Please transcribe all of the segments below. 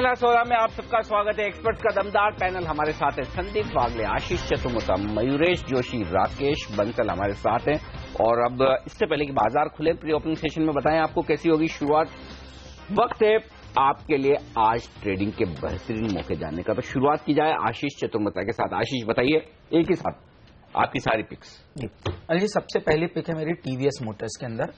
पहला सौदा में आप सबका स्वागत है। एक्सपर्ट्स का दमदार पैनल हमारे साथ है। संदीप वागले, आशीष चतुर्मुखा, मयूरेश जोशी, राकेश बंसल हमारे साथ हैं। और अब इससे पहले कि बाजार खुले, प्री ओपनिंग सेशन में बताएं आपको कैसी होगी शुरुआत। वक्त है आपके लिए आज ट्रेडिंग के बेहतरीन मौके जानने का। तो शुरुआत की जाए आशीष चतुर्मुखा के साथ। आशीष बताइए एक ही साथ आपकी सारी पिक्स। जी, सबसे पहली पिक है मेरी टीवीएस मोटर्स के अंदर।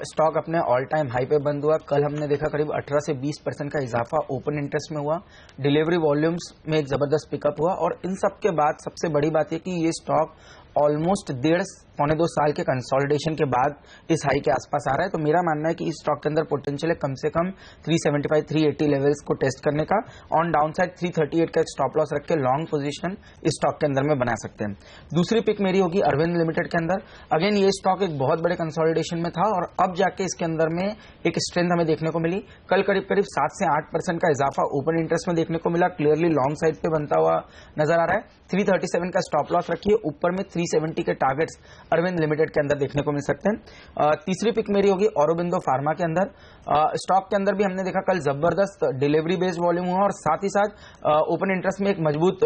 स्टॉक अपने ऑल टाइम हाई पे बंद हुआ। कल हमने देखा करीब 18 से 20% का इजाफा ओपन इंटरेस्ट में हुआ। डिलीवरी वॉल्यूम्स में एक जबरदस्त पिकअप हुआ और इन सब के बाद सबसे बड़ी बात यह कि ये स्टॉक ऑलमोस्ट 1.5-2 साल के कंसोलिडेशन के बाद इस हाई के आसपास आ रहा है। तो मेरा मानना है कि इस स्टॉक के अंदर पोटेंशियल है कम से कम 375-380 लेवल्स को टेस्ट करने का। ऑन डाउन साइड 338 का एक स्टॉप लॉस रख के लॉन्ग पोजीशन इस स्टॉक के अंदर में बना सकते हैं। दूसरी पिक मेरी होगी अरविंद लिमिटेड के अंदर। अगेन ये स्टॉक एक बहुत बड़े कंसोलिडेशन में था और अब जाके इसके अंदर में एक स्ट्रेंथ हमें देखने को मिली। कल करीब 7 से 8% का इजाफा ओपन इंटरेस्ट में देखने को मिला। क्लियरली लॉन्ग साइड पे बनता हुआ नजर आ रहा है। 337 का स्टॉप लॉस रखिए। ऊपर में 370 के टारगेट्स अरविंद लिमिटेड के अंदर देखने को मिल सकते हैं। तीसरी पिक मेरी होगी औरोबिंदो फार्मा के अंदर। स्टॉक के अंदर भी हमने देखा कल जबरदस्त डिलीवरी बेस्ड वॉल्यूम हुआ और साथ ही साथ ओपन इंटरेस्ट में एक मजबूत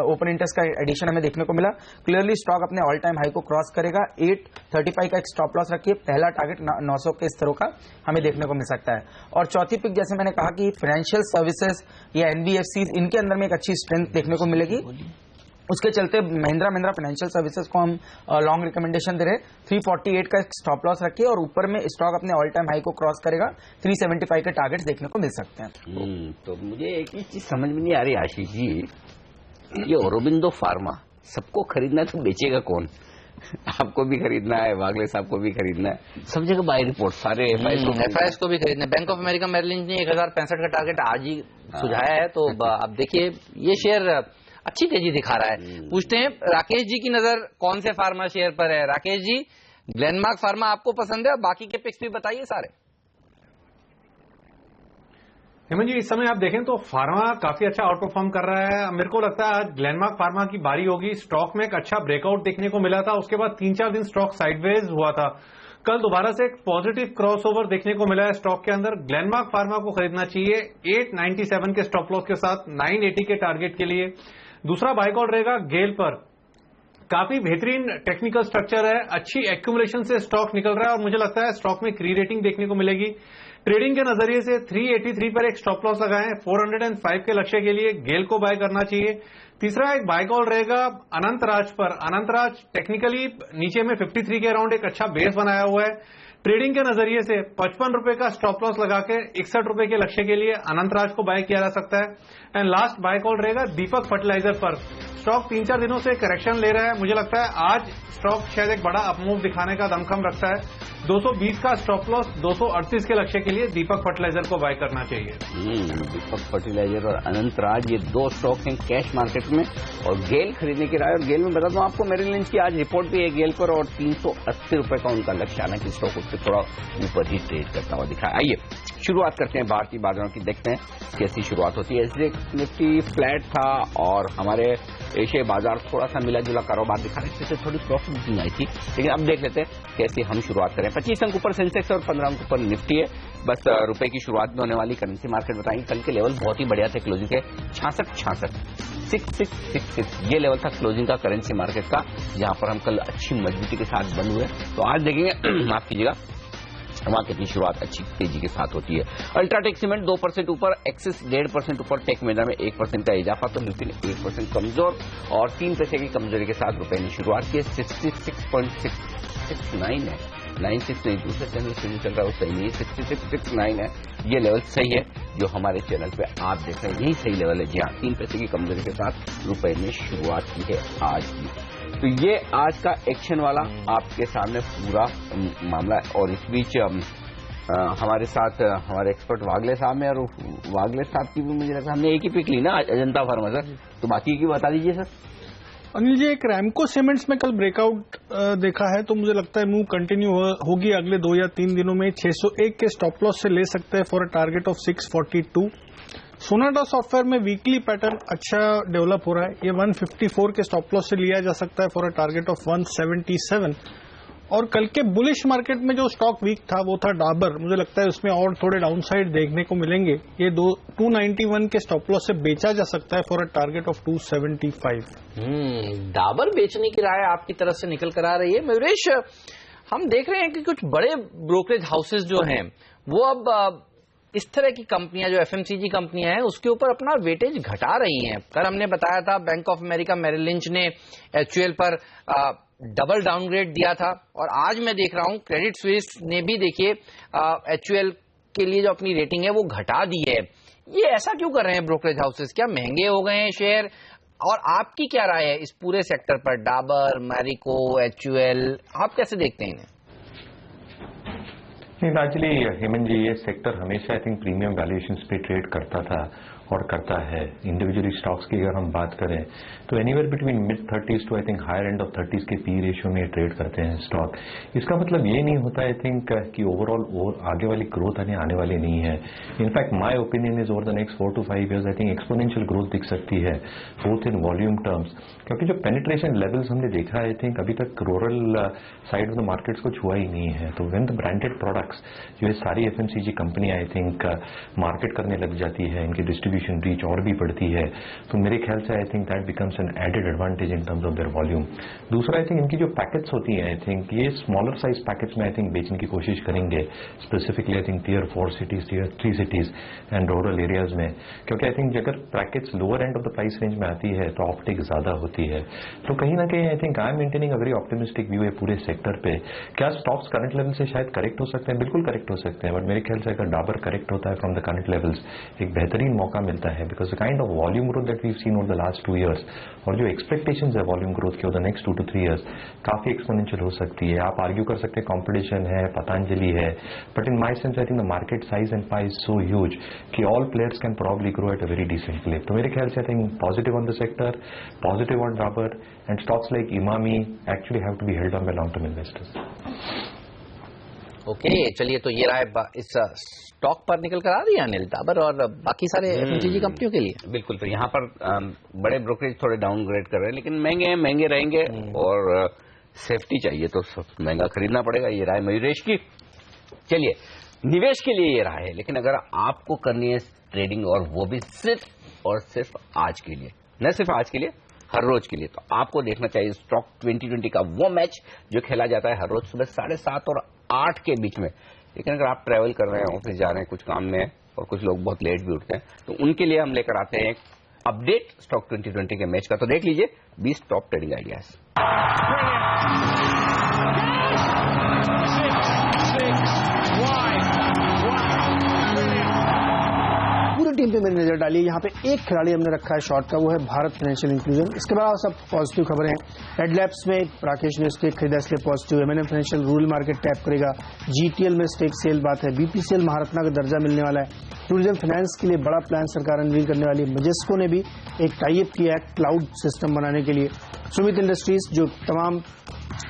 ओपन इंटरेस्ट का एडिशन हमें देखने को मिला। क्लियरली स्टॉक अपने ऑल टाइम हाई को क्रॉस करेगा। 835 का एक स्टॉप लॉस रखिए। पहला टारगेट 900 के स्तरों का हमें देखने को मिल सकता है। और चौथी पिक जैसे मैंने कहा कि फाइनेंशियल सर्विसेज या एनबीएफसी इनके अंदर में एक अच्छी स्ट्रेंथ देखने को मिलेगी। उसके चलते महिंद्रा फाइनेंशियल सर्विसेज को हम लॉन्ग रिकमेंडेशन दे रहे। 348 का स्टॉप लॉस रखिए और ऊपर में स्टॉक अपने ऑल टाइम हाई को क्रॉस करेगा। 375 के टारगेट्स देखने को मिल सकते हैं। तो मुझे एक ही चीज समझ में नहीं आ रही आशीष जी, ये औरोबिंदो फार्मा सबको खरीदना है तो बेचेगा कौन? आपको भी खरीदना है, वागले साहब को भी खरीदना है, सब जगह बाय रिपोर्ट सारे एफआईएस को भी खरीदना है। Bank of America Merrill Lynch ने 1065 का टारगेट आज ही सुझाया है। तो अब देखिए ये शेयर अच्छी तेजी दिखा रहा है। पूछते हैं राकेश जी की नजर कौन से फार्मा शेयर पर है। राकेश जी, ग्लेनमार्क फार्मा आपको पसंद है? बाकी के पिक्स भी बताइए सारे। हेमंत जी, इस समय आप देखें तो फार्मा काफी अच्छा आउट परफॉर्म कर रहा है। मेरे को लगता है आज ग्लेनमार्क फार्मा की बारी होगी। स्टॉक में एक अच्छा ब्रेकआउट देखने को मिला था, उसके बाद 3-4 दिन स्टॉक साइडवेज हुआ था। कल दोबारा से एक पॉजिटिव क्रॉसओवर देखने को मिला है स्टॉक के अंदर। ग्लेनमार्क फार्मा को खरीदना चाहिए 897 के स्टॉप लॉस के साथ 980 के टारगेट के लिए। दूसरा बाय कॉल रहेगा गेल पर। काफी बेहतरीन टेक्निकल स्ट्रक्चर है, अच्छी एक्यूमुलेशन से स्टॉक निकल रहा है और मुझे लगता है स्टॉक में क्री रेटिंग देखने को मिलेगी। ट्रेडिंग के नजरिए से 383 पर एक स्टॉप लॉस लगाएं। 405 के लक्ष्य के लिए गेल को बाय करना चाहिए। तीसरा एक बाय कॉल रहेगा अनंत राज पर। अनंत राज टेक्निकली नीचे में 53 के अराउंड एक अच्छा बेस बनाया हुआ है। ट्रेडिंग के नजरिए से 55 रुपए का स्टॉप लॉस लगा के 61 रुपए के लक्ष्य के लिए अनंत राज को बाय किया जा सकता है। एंड लास्ट बाय कॉल रहेगा दीपक फर्टिलाइजर पर। स्टॉक 3-4 दिनों से करेक्शन ले रहा है। मुझे लगता है आज स्टॉक शायद एक बड़ा अपमूव दिखाने का दमखम रखता है। 220 का स्टॉप लॉस, 238 के लक्ष्य के लिए दीपक फर्टिलाइजर को बाय करना चाहिए। दीपक फर्टिलाइजर और अनंत राज ये दो स्टॉक हैं कैश मार्केट में। और गेल खरीदने की राय। और गेल में बता दूं आपको मेरिल लिंच की आज रिपोर्ट भी है गेल पर और 380 रुपए का उनका लक्ष्य, हालांकि स्टॉक उससे थोड़ा ऊपर ही ट्रेड करता हुआ दिखा। आइए शुरुआत करते हैं भारतीय बाजारों की, देखते हैं कैसी शुरुआत होती है। एसजेएक्स निफ्टी फ्लैट था और हमारे एशियाई बाजार थोड़ा सा मिला जुला कारोबार दिखा रहे थे, थोड़ी प्रॉफिट बुकिंग आई थी। लेकिन अब देख लेते हैं कैसे हम शुरुआत करें। 25 अंक ऊपर सेंसेक्स और 15 अंक ऊपर निफ्टी है। बस रुपए की शुरुआत में होने वाली करेंसी मार्केट बताएंगे। कल के लेवल बहुत ही बढ़िया थे क्लोजिंग के, 66 ये लेवल था क्लोजिंग का करेंसी मार्केट का, जहां पर हम कल अच्छी मजबूती के साथ बंद हुए। तो आज देखेंगे माफ कीजिएगा वहां कितनी शुरुआत अच्छी तेजी के साथ होती है। अल्ट्राटेक सीमेंट 2% ऊपर, एक्सिस 1.5% ऊपर, टेक महिंद्रा में 1% का इजाफा। तो निफ्टी ने 1% कमजोर और 3 पैसे की कमजोरी के साथ रुपए ने शुरुआत की। 66.669 है, 96 नहीं, दूसरे चैनल से चल रहा है वो सही नहीं है। 6669 है, ये लेवल सही है जो हमारे चैनल पे आप देख रहे हैं, यही सही लेवल है। जी हाँ, 3 पैसे की कमजोरी के साथ रुपए ने शुरुआत की है आज की। तो ये आज का एक्शन वाला आपके सामने पूरा मामला है। और इस बीच हमारे साथ हमारे एक्सपर्ट वागले साहब हैं और वागले साहब की भी मुझे लगता है हमने एक ही पिक ली ना अजंता फार्मा सर, तो बाकी की बता दीजिए सर। अनिल जी, एक रैमको सीमेंट्स में कल ब्रेकआउट देखा है, तो मुझे लगता है मूव कंटिन्यू होगी अगले 2 या 3 दिनों में। 601 के स्टॉप लॉस से ले सकते हैं for a target of 642। Sonata software में वीकली पैटर्न अच्छा डेवलप हो रहा है। ये 154 के स्टॉप लॉस से लिया जा सकता है फॉर अ टारगेट ऑफ 177। और कल के बुलिश मार्केट में जो स्टॉक वीक था वो था डाबर। मुझे लगता है उसमें और थोड़े डाउनसाइड देखने को मिलेंगे। ये 291 के स्टॉप लॉस से बेचा जा सकता है for a target of 275। Dabur बेचने की राय आपकी तरफ से निकल कर आ रही है। मयूरेश, हम देख रहे हैं कि कुछ बड़े ब्रोकरेज हाउसेज जो हैं वो अब इस तरह की कंपनियां जो एफएमसीजी कंपनियां हैं उसके ऊपर अपना वेटेज घटा रही हैं। कल हमने बताया था bank of America Merrill Lynch ने एचयूएल पर डबल डाउनग्रेड दिया था, और आज मैं देख रहा हूं क्रेडिट स्विस ने भी देखिए एचयूएल के लिए जो अपनी रेटिंग है वो घटा दी है। ये ऐसा क्यों कर रहे हैं ब्रोकरेज हाउसेस? क्या महंगे हो गए हैं शेयर? और आपकी क्या राय है इस पूरे सेक्टर पर, डाबर, मैरिको, एचयूएल, आप कैसे देखते हैं इन्हें? एक्चुअली हेमंत जी, ये सेक्टर हमेशा आई थिंक प्रीमियम वैल्यूएशंस पे ट्रेड करता था और करता है। इंडिविजुअली स्टॉक्स की अगर हम बात करें तो anywhere between mid 30s to I think higher end of 30s के पी रेशियो में ट्रेड करते हैं स्टॉक। इसका मतलब ये नहीं होता आई थिंक कि ओवरऑल आगे वाली ग्रोथ आने वाली नहीं है। In fact my opinion is over the next 4 to 5 years I think exponential growth दिख सकती है बोथ इन वॉल्यूम टर्म्स, क्योंकि जो पेनिट्रेशन लेवल्स हमने देखा है आई थिंक अभी तक rural side of the markets को छुआ ही नहीं है। तो व्हेन द ब्रांडेड प्रोडक्ट्स जो ये सारी एफएमसीजी कंपनियां आई थिंक मार्केट करने लग जाती है, इनकी डिस्ट्रीब्यूशन रीच और भी बढ़ती है, तो मेरे ख्याल से I think that becomes an added advantage in terms of their volume. दूसरा आई थिंक इनकी जो पैकेट्स होती हैं आई थिंक ये स्मॉलर साइज पैकेट्स में आई थिंक बेचने की कोशिश करेंगे, specifically I think tier 4 cities, tier 3 cities and rural areas में, क्योंकि आई थिंक अगर packets lower end of the price range में आती है तो ऑप्टिक ज्यादा होती है। तो कहीं ना कहीं I think I am maintaining a very optimistic view है पूरे सेक्टर पे। क्या स्टॉक्स करंट लेवल से शायद करेक्ट हो सकते हैं? बिल्कुल करेक्ट हो सकते हैं, बट मेरे ख्याल से अगर डाबर करेक्ट होता है फ्रॉम द करंट लेवल्स एक बेहतरीन मौका मिलता है, because the kind of volume growth that we've seen over the last 2 years और जो एक्सपेक्टेशंस है वॉल्यूम ग्रोथ के over the next 2 to 3 years काफी एक्सपोनेंशियल हो सकती है। आप आर्ग्यू कर सकते हैं कॉम्पिटिशन है, पतंजलि है, but in my sense I think the market size and pie is so huge कि all players can probably grow at a very decent clip. तो मेरे ख्याल से I think positive on the sector, positive on Dabur, and stocks like Emami actually have to be held on by long term investors. Okay, चलिए, तो ये राय इस stock पर निकल कर आ रही है अनिल, डाबर और बाकी सारे एफएमसीजी कंपनियों के लिए। बिल्कुल, तो यहाँ पर बड़े ब्रोकरेज थोड़े डाउनग्रेड कर रहे हैं, लेकिन महंगे हैं, महंगे रहेंगे और सेफ्टी चाहिए तो महंगा खरीदना पड़ेगा। ये राय मयूरेश की। चलिए, निवेश के लिए ये राय है, लेकिन अगर आपको करनी है ट्रेडिंग और वो भी सिर्फ और सिर्फ आज के लिए, न सिर्फ आज के लिए, हर रोज के लिए, तो आपको देखना चाहिए स्टॉक 2020 का वो मैच जो खेला जाता है हर रोज सुबह 7:30 और 8 के बीच में। लेकिन अगर आप ट्रैवल कर रहे हैं, ऑफिस जा रहे हैं, कुछ काम में है और कुछ लोग बहुत लेट भी उठते हैं, तो उनके लिए हम लेकर आते हैं एक अपडेट स्टॉक 2020 के मैच का। तो देख लीजिए 20 टॉप ट्रेडिंग आइडियाज। टीम पे मैंने नजर डाली। यहाँ पे एक खिलाड़ी हमने रखा है शॉर्ट का, वो है भारत फाइनेंशियल इंक्लूजन। इसके बाद सब पॉजिटिव खबरें हैं। रेड लैब्स में राकेश ने स्टेक खरीदा इसलिए पॉजिटिव है। मैंने फाइनेंशियल रूरल मार्केट टैप करेगा। जीटीएल में स्टेक सेल बात है। बीपीसीएल महारत्ना का दर्जा मिलने वाला है। टूरिज्म फाइनेंस के लिए बड़ा प्लान सरकार अनवील करने वाली है। मजेस्को ने भी एक टाई अप किया है क्लाउड सिस्टम बनाने के लिए। सुमित इंडस्ट्रीज जो तमाम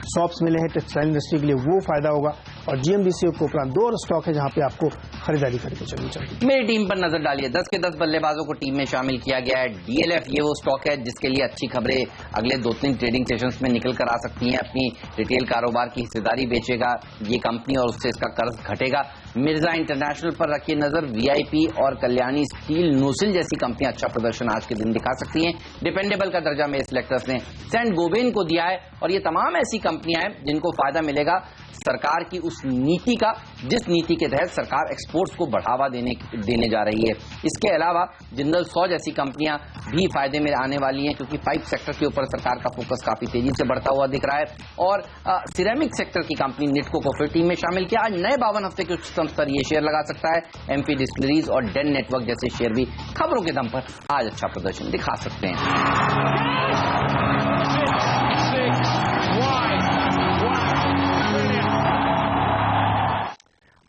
शॉप्स मिले हैं टेक्सटाइल इंडस्ट्री के लिए, वो फायदा होगा। और जीएमडीसी को उपरांत 2 और स्टॉक है जहां पे आपको खरीदारी करके चलनी चाहिए। मेरी टीम पर नजर डालिए। 10 के 10 बल्लेबाजों को टीम में शामिल किया गया है। डीएलएफ ये वो स्टॉक है जिसके लिए अच्छी खबरें अगले 2-3 ट्रेडिंग सेशंस में निकल कर आ सकती हैं। अपनी रिटेल कारोबार की हिस्सेदारी बेचेगा ये कंपनी और उससे इसका कर्ज घटेगा। मिर्जा इंटरनेशनल पर रखिए नजर। वीआईपी और कल्याणी स्टील नोसिल जैसी कंपनियां अच्छा प्रदर्शन आज के दिन दिखा सकती हैं। डिपेंडेबल का दर्जा मेरे सिलेक्टर्स ने सेंट गोबेन को दिया है। और ये तमाम ऐसी कंपनियां हैं जिनको फायदा मिलेगा सरकार की उस नीति का जिस नीति के तहत सरकार एक्सपोर्ट्स को बढ़ावा देने जा रही है। इसके अलावा जिंदल 100 जैसी कंपनियां भी फायदे में आने वाली हैं, क्योंकि पाइप सेक्टर के ऊपर सरकार का फोकस काफी तेजी से बढ़ता हुआ दिख रहा है। और सिरेमिक सेक्टर की कंपनी निटको को फिर टीम में शामिल किया। आज नए 52 हफ्ते के उच्चतम स्तर ये शेयर लगा सकता है। एमपी डिस्टिलरीज और डेन नेटवर्क जैसे शेयर भी खबरों के दम पर आज अच्छा प्रदर्शन दिखा सकते हैं।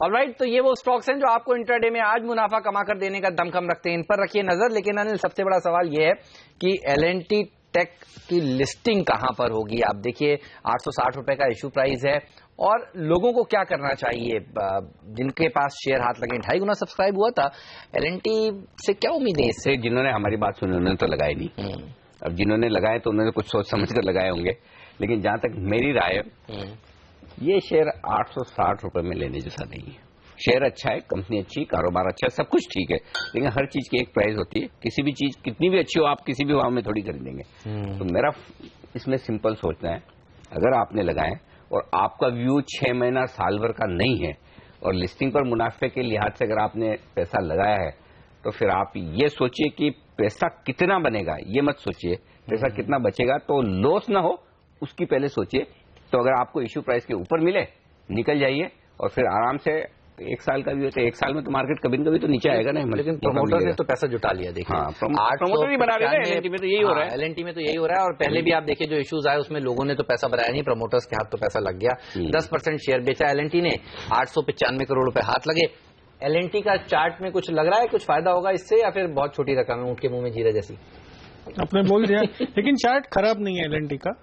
ऑलराइट, तो ये वो स्टॉक्स हैं जो आपको इंट्राडे में आज मुनाफा कमा कर देने का दमखम रखते हैं। इन पर रखिए नजर। लेकिन अनिल, सबसे बड़ा सवाल ये है कि एल&टी टेक की लिस्टिंग कहां पर होगी? आप देखिए 860 रुपए का इशू प्राइस है और लोगों को क्या करना चाहिए जिनके पास शेयर हाथ लगे? 2.5 गुना सब्सक्राइब हुआ था। एल&टी से क्या उम्मीदें इससे? जिन्होंने हमारी बात सुनी उन्होंने तो लगाए नहीं। अब जिन्होंने लगाए तो उन्होंने कुछ सोच समझ कर लगाए होंगे। लेकिन जहां तक मेरी राय है, ये शेयर 860 रुपए में लेने जैसा नहीं है। शेयर अच्छा है, कंपनी अच्छी, कारोबार अच्छा है, सब कुछ ठीक है, लेकिन हर चीज की एक प्राइस होती है। किसी भी चीज कितनी भी अच्छी हो, आप किसी भी भाव में थोड़ी खरीदेंगे। तो मेरा इसमें सिंपल सोचना है, अगर आपने लगाए और आपका व्यू 6 महीना साल भर का नहीं है और लिस्टिंग पर मुनाफे के लिहाज से अगर आपने पैसा लगाया है, तो फिर आप ये सोचिए कि पैसा कितना बनेगा, ये मत सोचिए पैसा कितना बचेगा, तो लॉस ना हो उसकी पहले सोचिए। तो अगर आपको इश्यू प्राइस के ऊपर मिले, निकल जाइए और फिर आराम से 1 साल का भी होता है, 1 साल में तो मार्केट कभी न कभी तो नीचे आएगा ना। लेकिन प्रमोटर ने तो पैसा जुटा लिया, देखिए। हाँ, प्रमोटर ही बना रहे हैं, एलएनटी में तो यही हो रहा है। एलएनटी में तो यही हो रहा है, और पहले भी आप देखिए जो इश्यूज आए उसमें लोगों ने तो पैसा भराया नहीं, प्रमोटर्स के हाथ तो पैसा लग गया। 10% शेयर बेचा एलएनटी ने, 895 करोड़ रुपए हाथ लगे। एलएनटी का चार्ट में कुछ लग रहा है, कुछ फायदा होगा इससे, या फिर बहुत छोटी रकम है, ऊँट के मुंह में जीरा जैसी? आपने बोल दिया, लेकिन चार्ट खराब नहीं है एलएनटी का।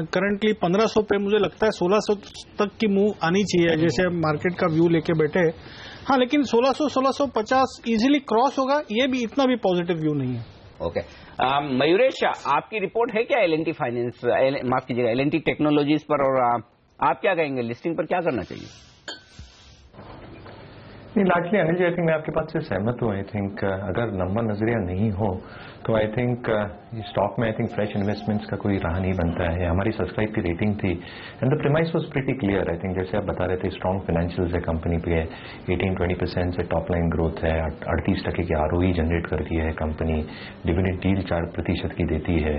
करंटली 1500 पे मुझे लगता है 1600 तक की मूव आनी चाहिए, जैसे हम मार्केट का व्यू लेके बैठे। हाँ, लेकिन 1600-1650 इजीली क्रॉस होगा, ये भी इतना भी पॉजिटिव व्यू नहीं है। ओके, मयूरेश, आपकी रिपोर्ट है क्या एलएनटी फाइनेंस, माफ कीजिएगा, एलएनटी टेक्नोलॉजीज पर, और आप क्या कहेंगे, लिस्टिंग पर क्या करना चाहिए? नहीं, largely Anil ji, I think मैं आपके बात से सहमत हूँ। आई थिंक अगर लंबा नजरिया नहीं हो तो आई थिंक स्टॉक में आई थिंक फ्रेश इन्वेस्टमेंट्स का कोई राह नहीं बनता है। हमारी सब्सक्राइब की रेटिंग थी and the premise was pretty clear. I think जैसे आप बता रहे थे, स्ट्रॉन्ग फाइनेंशियल्स है कंपनी पे, 18-20% से टॉप लाइन ग्रोथ है, 38% की आरओई जनरेट करती है कंपनी, डिविडेंड यील्ड 4% की देती है।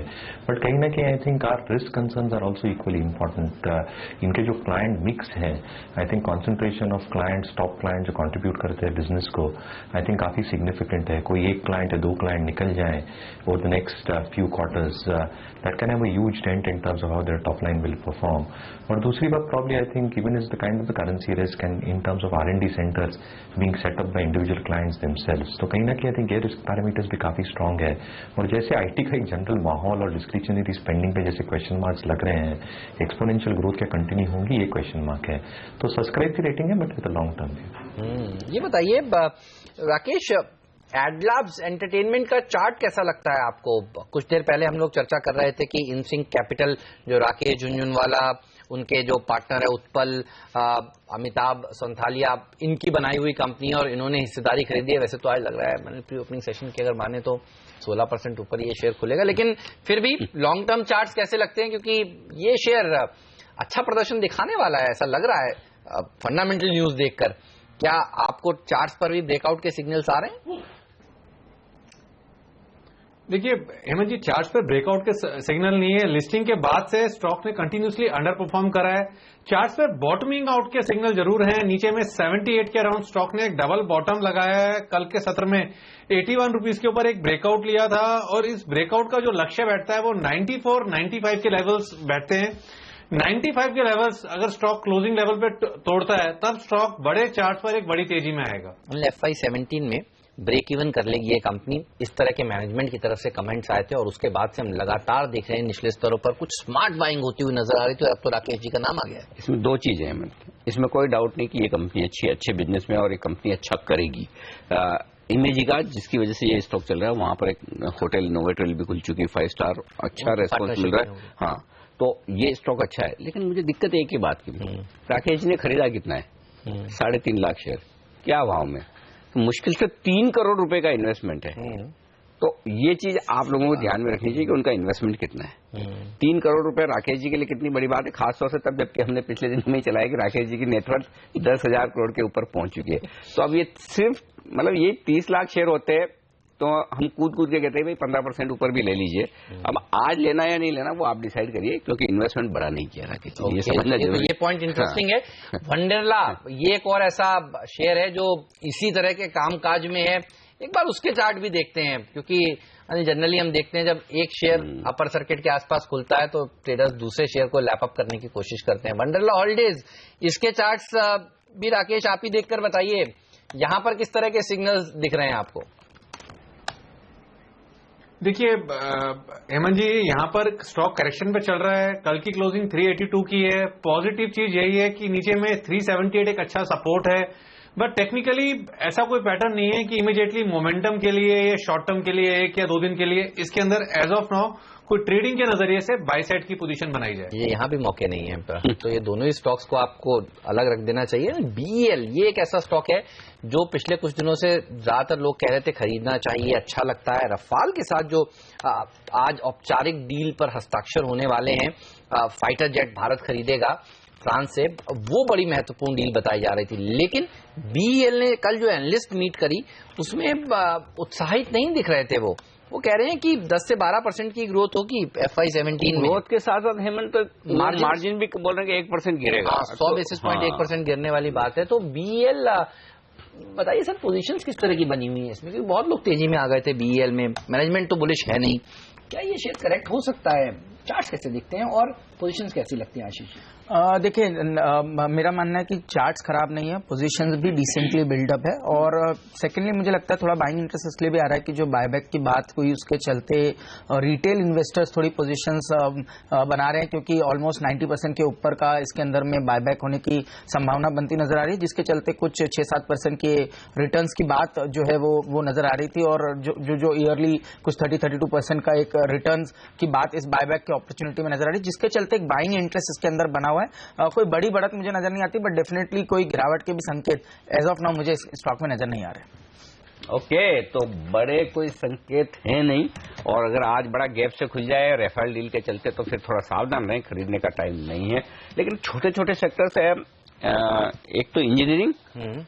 बट कहीं ना कहीं I think our risk concerns are also equally important. इनके जो क्लाइंट मिक्स है, I think concentration of clients, top client जो कॉन्ट्रीब्यूट करते हैं बिजनेस को, आई थिंक काफी सिग्निफिकेंट है। कोई एक क्लाइंट या 2 क्लाइंट निकल जाए over the next few quarters, that can have a huge dent in terms of how their top line will perform. और दूसरी बात probably I think even is the kind of the currency risk and in terms of R&D centers being set up by individual clients themselves. तो कहीं ना कहीं I think ये risk parameters भी काफी strong है। और जैसे IT का एक जनरल माहौल और discretionary spending पे जैसे क्वेश्चन मार्क्स लग रहे हैं, एक्सपोनेंशियल ग्रोथ क्या कंटिन्यू होंगी, ये क्वेश्चन मार्क है। तो सब्सक्राइब की रेटिंग है, बट विद लॉन्ग टर्म। ये बताइए राकेश, एडलैब्स एंटरटेनमेंट का चार्ट कैसा लगता है आपको? कुछ देर पहले हम लोग चर्चा कर रहे थे कि इनसिंक कैपिटल जो राकेश झुनझुनवाला, उनके जो पार्टनर है उत्पल, अमिताभ संथालिया, इनकी बनाई हुई कंपनी है और इन्होंने हिस्सेदारी खरीदी है। वैसे तो आज लग रहा है, मैंने प्री ओपनिंग सेशन की अगर माने तो 16% ऊपर ये शेयर खुलेगा, लेकिन फिर भी लॉन्ग टर्म चार्ट्स कैसे लगते हैं? क्योंकि ये शेयर अच्छा प्रदर्शन दिखाने वाला है ऐसा लग रहा है फंडामेंटल न्यूज देखकर। क्या आपको चार्ट्स पर भी ब्रेकआउट के सिग्नल्स आ रहे हैं? देखिए हेमंत जी, चार्ट्स पे ब्रेकआउट के सिग्नल नहीं है। लिस्टिंग के बाद से स्टॉक ने कंटिन्यूसली अंडर परफॉर्म करा है। चार्ट्स पे बॉटमिंग आउट के सिग्नल जरूर हैं। नीचे में 78 के अराउंड स्टॉक ने एक डबल बॉटम लगाया है। कल के सत्र में 81 रुपीज के ऊपर एक ब्रेकआउट लिया था और इस ब्रेकआउट का जो लक्ष्य बैठता है वो 94-95 के लेवल्स बैठते हैं। 95 के लेवल्स अगर स्टॉक क्लोजिंग लेवल पे तोड़ता है तब स्टॉक बड़े चार्ट पर एक बड़ी तेजी में आएगा। FY 17 में ब्रेक इवन कर लेगी ये कंपनी, इस तरह के मैनेजमेंट की तरफ से कमेंट्स आए थे और उसके बाद से हम लगातार देख रहे हैं निचले स्तरों पर कुछ स्मार्ट बाइंग होती हुई नजर आ रही थी। अब तो राकेश जी का नाम आ गया है। इसमें 2 चीजें हैं, इसमें कोई डाउट नहीं कि ये कंपनी अच्छे बिजनेस में और ये कंपनी अच्छा करेगी। इमेजिका जिसकी वजह से ये स्टॉक चल रहा है, वहां पर एक होटल नोवेटल भी खुल चुकी है, 5 स्टार, अच्छा रेस्पॉन्स मिल रहा है। हाँ, तो ये स्टॉक अच्छा है, लेकिन मुझे दिक्कत एक ही बात की, राकेश जी ने खरीदा कितना है? 3.5 लाख शेयर। क्या भाव में? तो मुश्किल से 3 करोड़ रुपए का इन्वेस्टमेंट है। तो ये चीज आप लोगों को ध्यान में रखनी चाहिए कि उनका इन्वेस्टमेंट कितना है। 3 करोड़ रुपए राकेश जी के लिए कितनी बड़ी बात है, खासतौर से तब जबकि हमने पिछले दिन में ही चलाया कि राकेश जी की नेटवर्थ 10,000 करोड़ के ऊपर पहुंच चुकी है। तो अब ये सिर्फ मतलब ये 30 लाख शेयर होते हैं तो हम कूद के कहते हैं भाई 15% ऊपर भी ले लीजिए। अब आज लेना या नहीं लेना वो आप डिसाइड करिए, क्योंकि इन्वेस्टमेंट बड़ा नहीं किया राकेश जी, ये समझना जरूरी है। ये पॉइंट इंटरेस्टिंग है। वंडरला ये एक और ऐसा शेयर है जो इसी तरह के कामकाज में है। एक बार उसके चार्ट भी देखते हैं, क्योंकि जनरली हम देखते हैं जब एक शेयर अपर सर्किट के आसपास खुलता है तो ट्रेडर्स दूसरे शेयर को लैप अप करने की कोशिश करते हैं। वंडरला हॉलिडेज, इसके चार्ट्स भी राकेश आप ही देखकर बताइए, यहां पर किस तरह के सिग्नल्स दिख रहे हैं आपको? देखिए हेमंत जी, यहाँ पर स्टॉक करेक्शन पे चल रहा है। कल की क्लोजिंग 382 की है। पॉजिटिव चीज यही है कि नीचे में 378 एक अच्छा सपोर्ट है। बट टेक्निकली ऐसा कोई पैटर्न नहीं है कि इमीडिएटली मोमेंटम के लिए या शॉर्ट टर्म के लिए 1 या 2 दिन के लिए इसके अंदर एज ऑफ नाउ कोई ट्रेडिंग के नजरिए से बाय साइड की पोजीशन बनाई जाए। ये यहाँ भी मौके नहीं है, तो ये दोनों ही स्टॉक्स को आपको अलग रख देना चाहिए। BEL ये एक ऐसा स्टॉक है जो पिछले कुछ दिनों से ज्यादातर लोग कह रहे थे खरीदना चाहिए, अच्छा लगता है। रफाल के साथ जो आज औपचारिक डील पर हस्ताक्षर होने वाले हैं, फाइटर जेट भारत खरीदेगा फ्रांस से, वो बड़ी महत्वपूर्ण डील बताई जा रही थी। लेकिन BEL ने कल जो एनालिस्ट मीट करी उसमें उत्साहित नहीं दिख रहे थे। वो कह रहे हैं कि 10 से 12% की ग्रोथ होगी FY17 में। ग्रोथ के साथ साथ हेमंत मार्जिन भी बोल रहे हैं कि 1% गिरेगा। 100 बेसिस पॉइंट 1% गिरने वाली बात है। तो BEL बताइए सर, पोजीशंस किस तरह की बनी हुई है इसमें, क्योंकि बहुत लोग तेजी में आ गए थे BEL में, मैनेजमेंट तो बुलिश है नहीं, क्या ये शेयर करेक्ट हो सकता है? चार्ट्स कैसे दिखते हैं और पोजीशंस कैसी लगती हैं आशीष? देखिए, मेरा मानना है कि चार्ट्स खराब नहीं है, पोजीशंस भी डिसेंटली बिल्डअप है। और सेकेंडली मुझे लगता है थोड़ा बाइंग इंटरेस्ट इसलिए भी आ रहा है कि जो बायबैक की बात हुई उसके चलते रिटेल इन्वेस्टर्स थोड़ी पोजीशंस बना रहे हैं, क्योंकि ऑलमोस्ट 90% के ऊपर का इसके अंदर में बायबैक होने की संभावना बनती नजर आ रही है, जिसके चलते कुछ 6-7% के रिटर्न्स की बात जो है वो नजर आ रही थी। और जो ईयरली कुछ 30-32% का एक रिटर्न्स की बात इस बायबैक की अपॉर्चुनिटी में नजर आ रही है, जिसके चलते एक बाइंग इंटरेस्ट इसके अंदर बना हुआ है। कोई बड़ी बढ़त मुझे नजर नहीं आती, बट डेफिनेटली कोई गिरावट के भी संकेत एज ऑफ नाउ मुझे स्टॉक में नजर नहीं आ रहे। ओके, तो बड़े कोई संकेत है नहीं, और अगर आज बड़ा गैप से खुल जाए रफाल डील के चलते तो फिर थोड़ा सावधान रहें, खरीदने का टाइम नहीं है। लेकिन छोटे छोटे सेक्टर्स है, एक तो इंजीनियरिंग,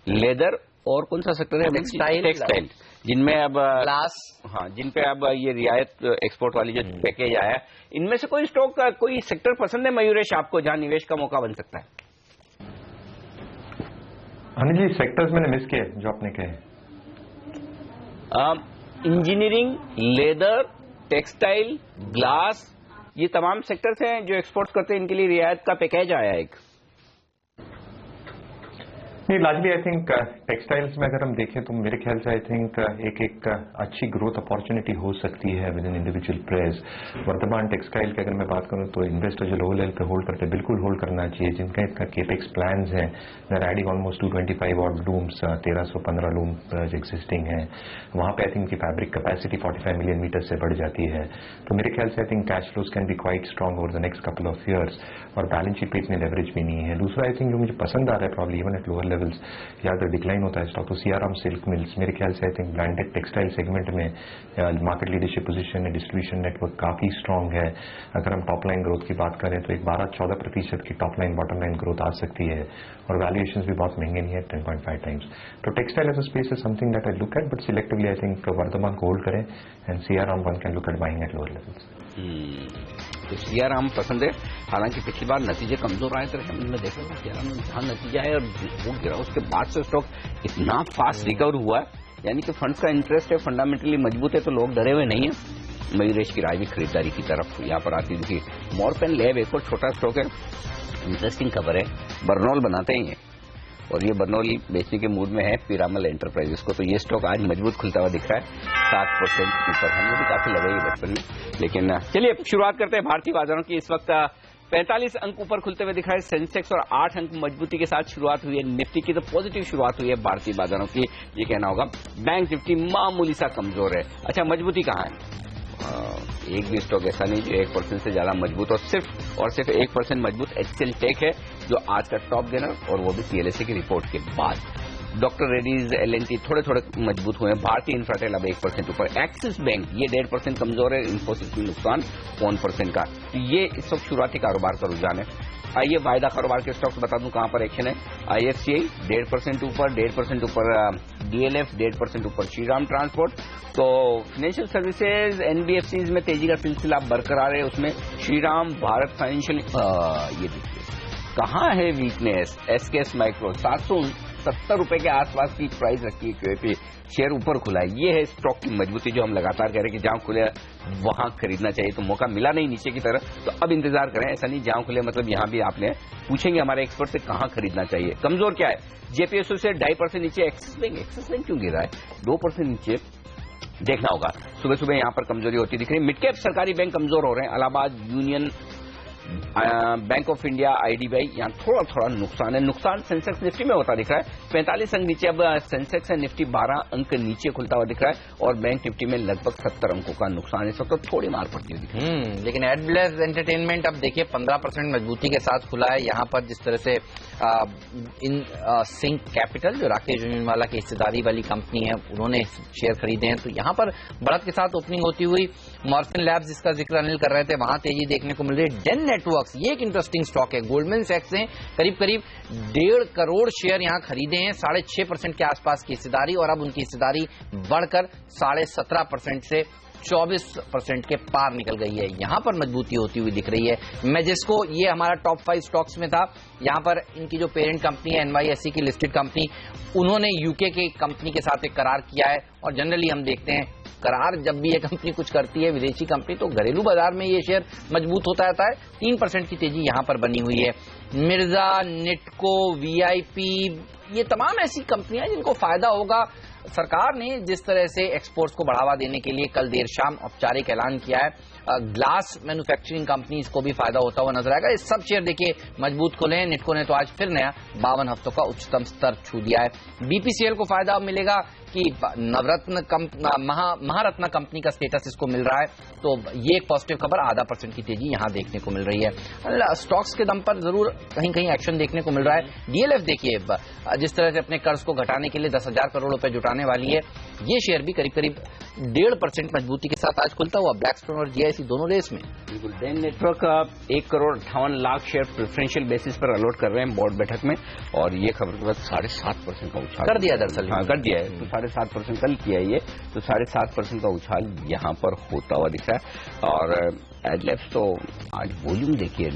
लेदर, और कौन सा सेक्टर है? टेक्सटाइल, जिनमें अब ग्लास, हाँ, जिन पे अब ये रियायत एक्सपोर्ट वाली जो पैकेज आया है, इनमें से कोई स्टॉक का कोई सेक्टर पसंद है मयूरेश आपको, जहां निवेश का मौका बन सकता है? अनिल जी, सेक्टर्स मैंने मिस किए जो आपने कहे। इंजीनियरिंग, लेदर, टेक्सटाइल, ग्लास, ये तमाम सेक्टर्स हैं जो एक्सपोर्ट करते हैं, इनके लिए रियायत का पैकेज आया एक। नहीं, लार्जली आई थिंक टेक्सटाइल्स में अगर हम देखें तो मेरे ख्याल से आई थिंक एक अच्छी ग्रोथ अपॉर्चुनिटी हो सकती है विद इन इंडिविजुअल प्लेयर्स। वर्तमान टेक्सटाइल की अगर मैं बात करूं तो इन्वेस्टर जो लो लेवल पे होल्ड करते हैं बिल्कुल होल्ड करना चाहिए, जिनका इसका केपेक्स प्लान्स हैं, there adding almost 225 odd looms, 1315 loom existing है वहां पे। आई थिंक की फैब्रिक कैपेसिटी 45 मिलियन मीटर से बढ़ जाती है, तो मेरे ख्याल से I think cash flows can be quite strong over the next couple of years, और बैलेंस शीट पे इतने लेवरेज भी नहीं है। दूसरा आई थिंक जो मुझे पसंद आ रहा है problem even at lower levels या अगर डिक्लाइन होता है स्टॉक, तो सीआरएम सिल्क मिल्स मेरे ख्याल से I think branded textile segment में मार्केट लीडरशिप पोजीशन है, डिस्ट्रीब्यूशन नेटवर्क काफी स्ट्रांग है। अगर हम टॉप लाइन ग्रोथ की बात करें तो एक 12-14% की top line bottom line growth आ सकती है, और वैल्यूएशंस भी बहुत महंगे नहीं है, 10.5 टाइम्स। तो textile as a space is something that I look at, but selectively I think Vardhman को होल्ड करें, and CRM one can look at buying at lower levels. तो सीआरएम पसंद है, हालांकि पिछली बार नतीजे कमजोर आए थे, हमने देखा सीआरएम में जहां नतीजा है और वो गिरा, उसके बाद से स्टॉक इतना फास्ट रिकवर हुआ है, यानी कि फंड्स का इंटरेस्ट है, फंडामेंटली मजबूत है, तो लोग डरे हुए नहीं है मयूरेश की राय खरीदारी की तरफ यहाँ पर आती थी। मॉर्पेन लैब एक और छोटा स्टॉक है, इंटरेस्टिंग खबर है, बर्नौल बनाते ही है, और ये बर्नौल बेचने के मूड में है पिरामल एंटरप्राइजेस को, तो ये स्टॉक आज मजबूत खुलता हुआ दिख रहा है 7% ऊपर। हमें भी काफी लगा ये बचपन में, लेकिन चलिए शुरुआत करते हैं भारतीय बाजारों की। इस वक्त 45 अंक ऊपर खुलते हुए दिख रहा है सेंसेक्स, और 8 अंक मजबूती के साथ शुरुआत हुई है निफ्टी की, तो पॉजिटिव शुरुआत हुई है भारतीय बाजारों की, ये कहना होगा। बैंक निफ्टी मामूली सा कमजोर है। अच्छा, मजबूती कहाँ है? एक भी स्टॉक ऐसा नहीं जो 1% से ज्यादा मजबूत, और सिर्फ 1% मजबूत एचसीएल टेक है जो आज का टॉप गेनर, और वो भी सीएलएसए की रिपोर्ट के बाद। डॉक्टर रेड्डीज, एलएनटी थोड़े मजबूत हुए हैं। भारतीय इंफ्राटेल अब 1% ऊपर। एक्सिस बैंक ये 1.5% कमजोर है। इन्फोसिस में नुकसान 1% का। ये इस वक्त शुरुआती कारोबार का रुझान है। आइए वायदा कारोबार के स्टॉक्स बता दूं कहां पर एक्शन है। आईएफसीआई 1.5% ऊपर, 1.5% ऊपर डीएलएफ, 1.5% ऊपर श्रीराम ट्रांसपोर्ट। तो फाइनेंशियल सर्विसेज एनबीएफसीज में तेजी का सिलसिला बरकरार है, उसमें श्रीराम, भारत फाइनेंशियल, ये देखिए कहां है वीकनेस। एसकेएस माइक्रो 770 रुपए के आसपास की प्राइस रखी है क्यूएपी, शेयर ऊपर खुला है। ये है स्टॉक की मजबूती जो हम लगातार कह रहे हैं कि जहां खुले वहां खरीदना चाहिए, तो मौका मिला नहीं नीचे की तरफ, तो अब इंतजार करें। ऐसा नहीं जहां खुले मतलब यहां भी आपने पूछेंगे हमारे एक्सपर्ट से कहां खरीदना चाहिए। कमजोर क्या है? जेपीएसयू से 2.5% नीचे। एक्सिस बैंक क्यों गिरा है? 2% नीचे देखना होगा। सुबह सुबह यहां पर कमजोरी होती दिख रही है। मिड कैप सरकारी बैंक कमजोर हो रहे हैं। Allahabad union bank of India, IDBI, यहाँ थोड़ा थोड़ा नुकसान है। नुकसान सेंसेक्स निफ्टी में होता दिख रहा है, 45 अंक नीचे। अब सेंसेक्स है निफ्टी 12 अंक नीचे खुलता हुआ दिख रहा है और बैंक निफ्टी में लगभग 70 अंकों का नुकसान है। इस वक्त थोड़ी मार पड़ती हुई लेकिन एडब्लेस एंटरटेनमेंट अब देखिए 15% मजबूती के साथ खुला है। यहाँ पर जिस तरह से इन सिंक कैपिटल जो राकेश झुंझुनवाला की हिस्सेदारी वाली कंपनी है, उन्होंने शेयर खरीदे हैं, तो यहाँ पर बढ़त के साथ ओपनिंग होती हुई मॉर्फिन लैब्स जिसका जिक्र अनिल कर रहे थे, वहां तेजी देखने को मिल रही है। डेन नेटवर्क्स ये एक इंटरेस्टिंग स्टॉक है। गोल्डमैन सैक्स ने करीब करीब 1.5 करोड़ शेयर यहां खरीदे हैं, 6.5% के आसपास की हिस्सेदारी, और अब उनकी हिस्सेदारी बढ़कर 17.5% से 24% के पार निकल गई है। यहां पर मजबूती होती हुई दिख रही है। मैजेस्को ये हमारा टॉप 5 स्टॉक्स में था। यहां पर इनकी जो पेरेंट कंपनी है NYSE की लिस्टेड कंपनी, उन्होंने यूके की कंपनी के साथ एक करार किया है, और जनरली हम देखते हैं करार जब भी ये कंपनी कुछ करती है विदेशी कंपनी, तो घरेलू बाजार में ये शेयर मजबूत होता रहता है। 3% की तेजी यहां पर बनी हुई है। मिर्जा, निटको, VIP, ये तमाम ऐसी कंपनियां जिनको फायदा होगा। सरकार ने जिस तरह से एक्सपोर्ट्स को बढ़ावा देने के लिए कल देर शाम औपचारिक ऐलान किया है, ग्लास मैन्युफैक्चरिंग कंपनीज को भी फायदा होता हुआ नजर आएगा। ये सब शेयर देखिए मजबूत खुले हैं। निटको ने तो आज फिर नया 52 हफ्तों का उच्चतम स्तर छू दिया है। BPCL को फायदा मिलेगा कि महारत्ना कंपनी का स्टेटस इसको मिल रहा है, तो ये एक पॉजिटिव खबर। 0.5% की तेजी यहां देखने को मिल रही है। स्टॉक्स के दम पर जरूर कहीं कहीं एक्शन देखने को मिल रहा है। DLF देखिए जिस तरह से अपने कर्ज को घटाने के लिए 10,000 करोड़ रुपए जुटाने वाली है, ये शेयर भी करीब करीब 1.5% मजबूती के साथ आज खुलता हुआ। ब्लैकस्टोन और GIC दोनों रेस में। बिल्कुल। Den network 1,58,00,000 share preferential basis पर अलॉट कर रहे हैं बोर्ड बैठक में, और ये खबर के बाद 7.5% का उछाल कर दिया दरअसल। हाँ, कर दिया है। तो 7.5% कल किया है ये, तो 7.5% का उछाल यहाँ पर होता हुआ दिख रहा है। और एडलेप्स तो आज वॉल्यूम देखिए,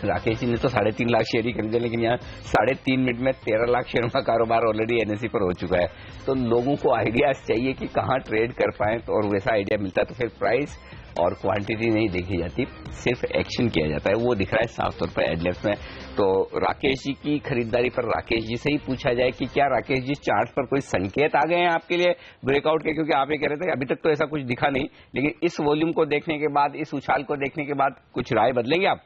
राकेश जी ने तो 3.5 लाख शेयर ही खरीदे, लेकिन यहाँ 3.5 मिनट में 13 लाख शेयर का कारोबार ऑलरेडी NSE पर हो चुका है। तो लोगों को आइडियाज चाहिए कि कहाँ ट्रेड कर पाए, तो और वैसा आइडिया मिलता है तो फिर प्राइस और क्वांटिटी नहीं देखी जाती, सिर्फ एक्शन किया जाता है। वो दिख रहा है साफ तौर पर एडलेप्स में। तो राकेश जी की खरीदारी पर राकेश जी से ही पूछा जाए कि क्या राकेश जी चार्ट पर कोई संकेत आ गए हैं आपके लिए ब्रेकआउट के, क्योंकि आप ये कह रहे थे अभी तक तो ऐसा कुछ दिखा नहीं, लेकिन इस वॉल्यूम को देखने के बाद, इस उछाल को देखने के बाद कुछ राय बदलेंगे आप?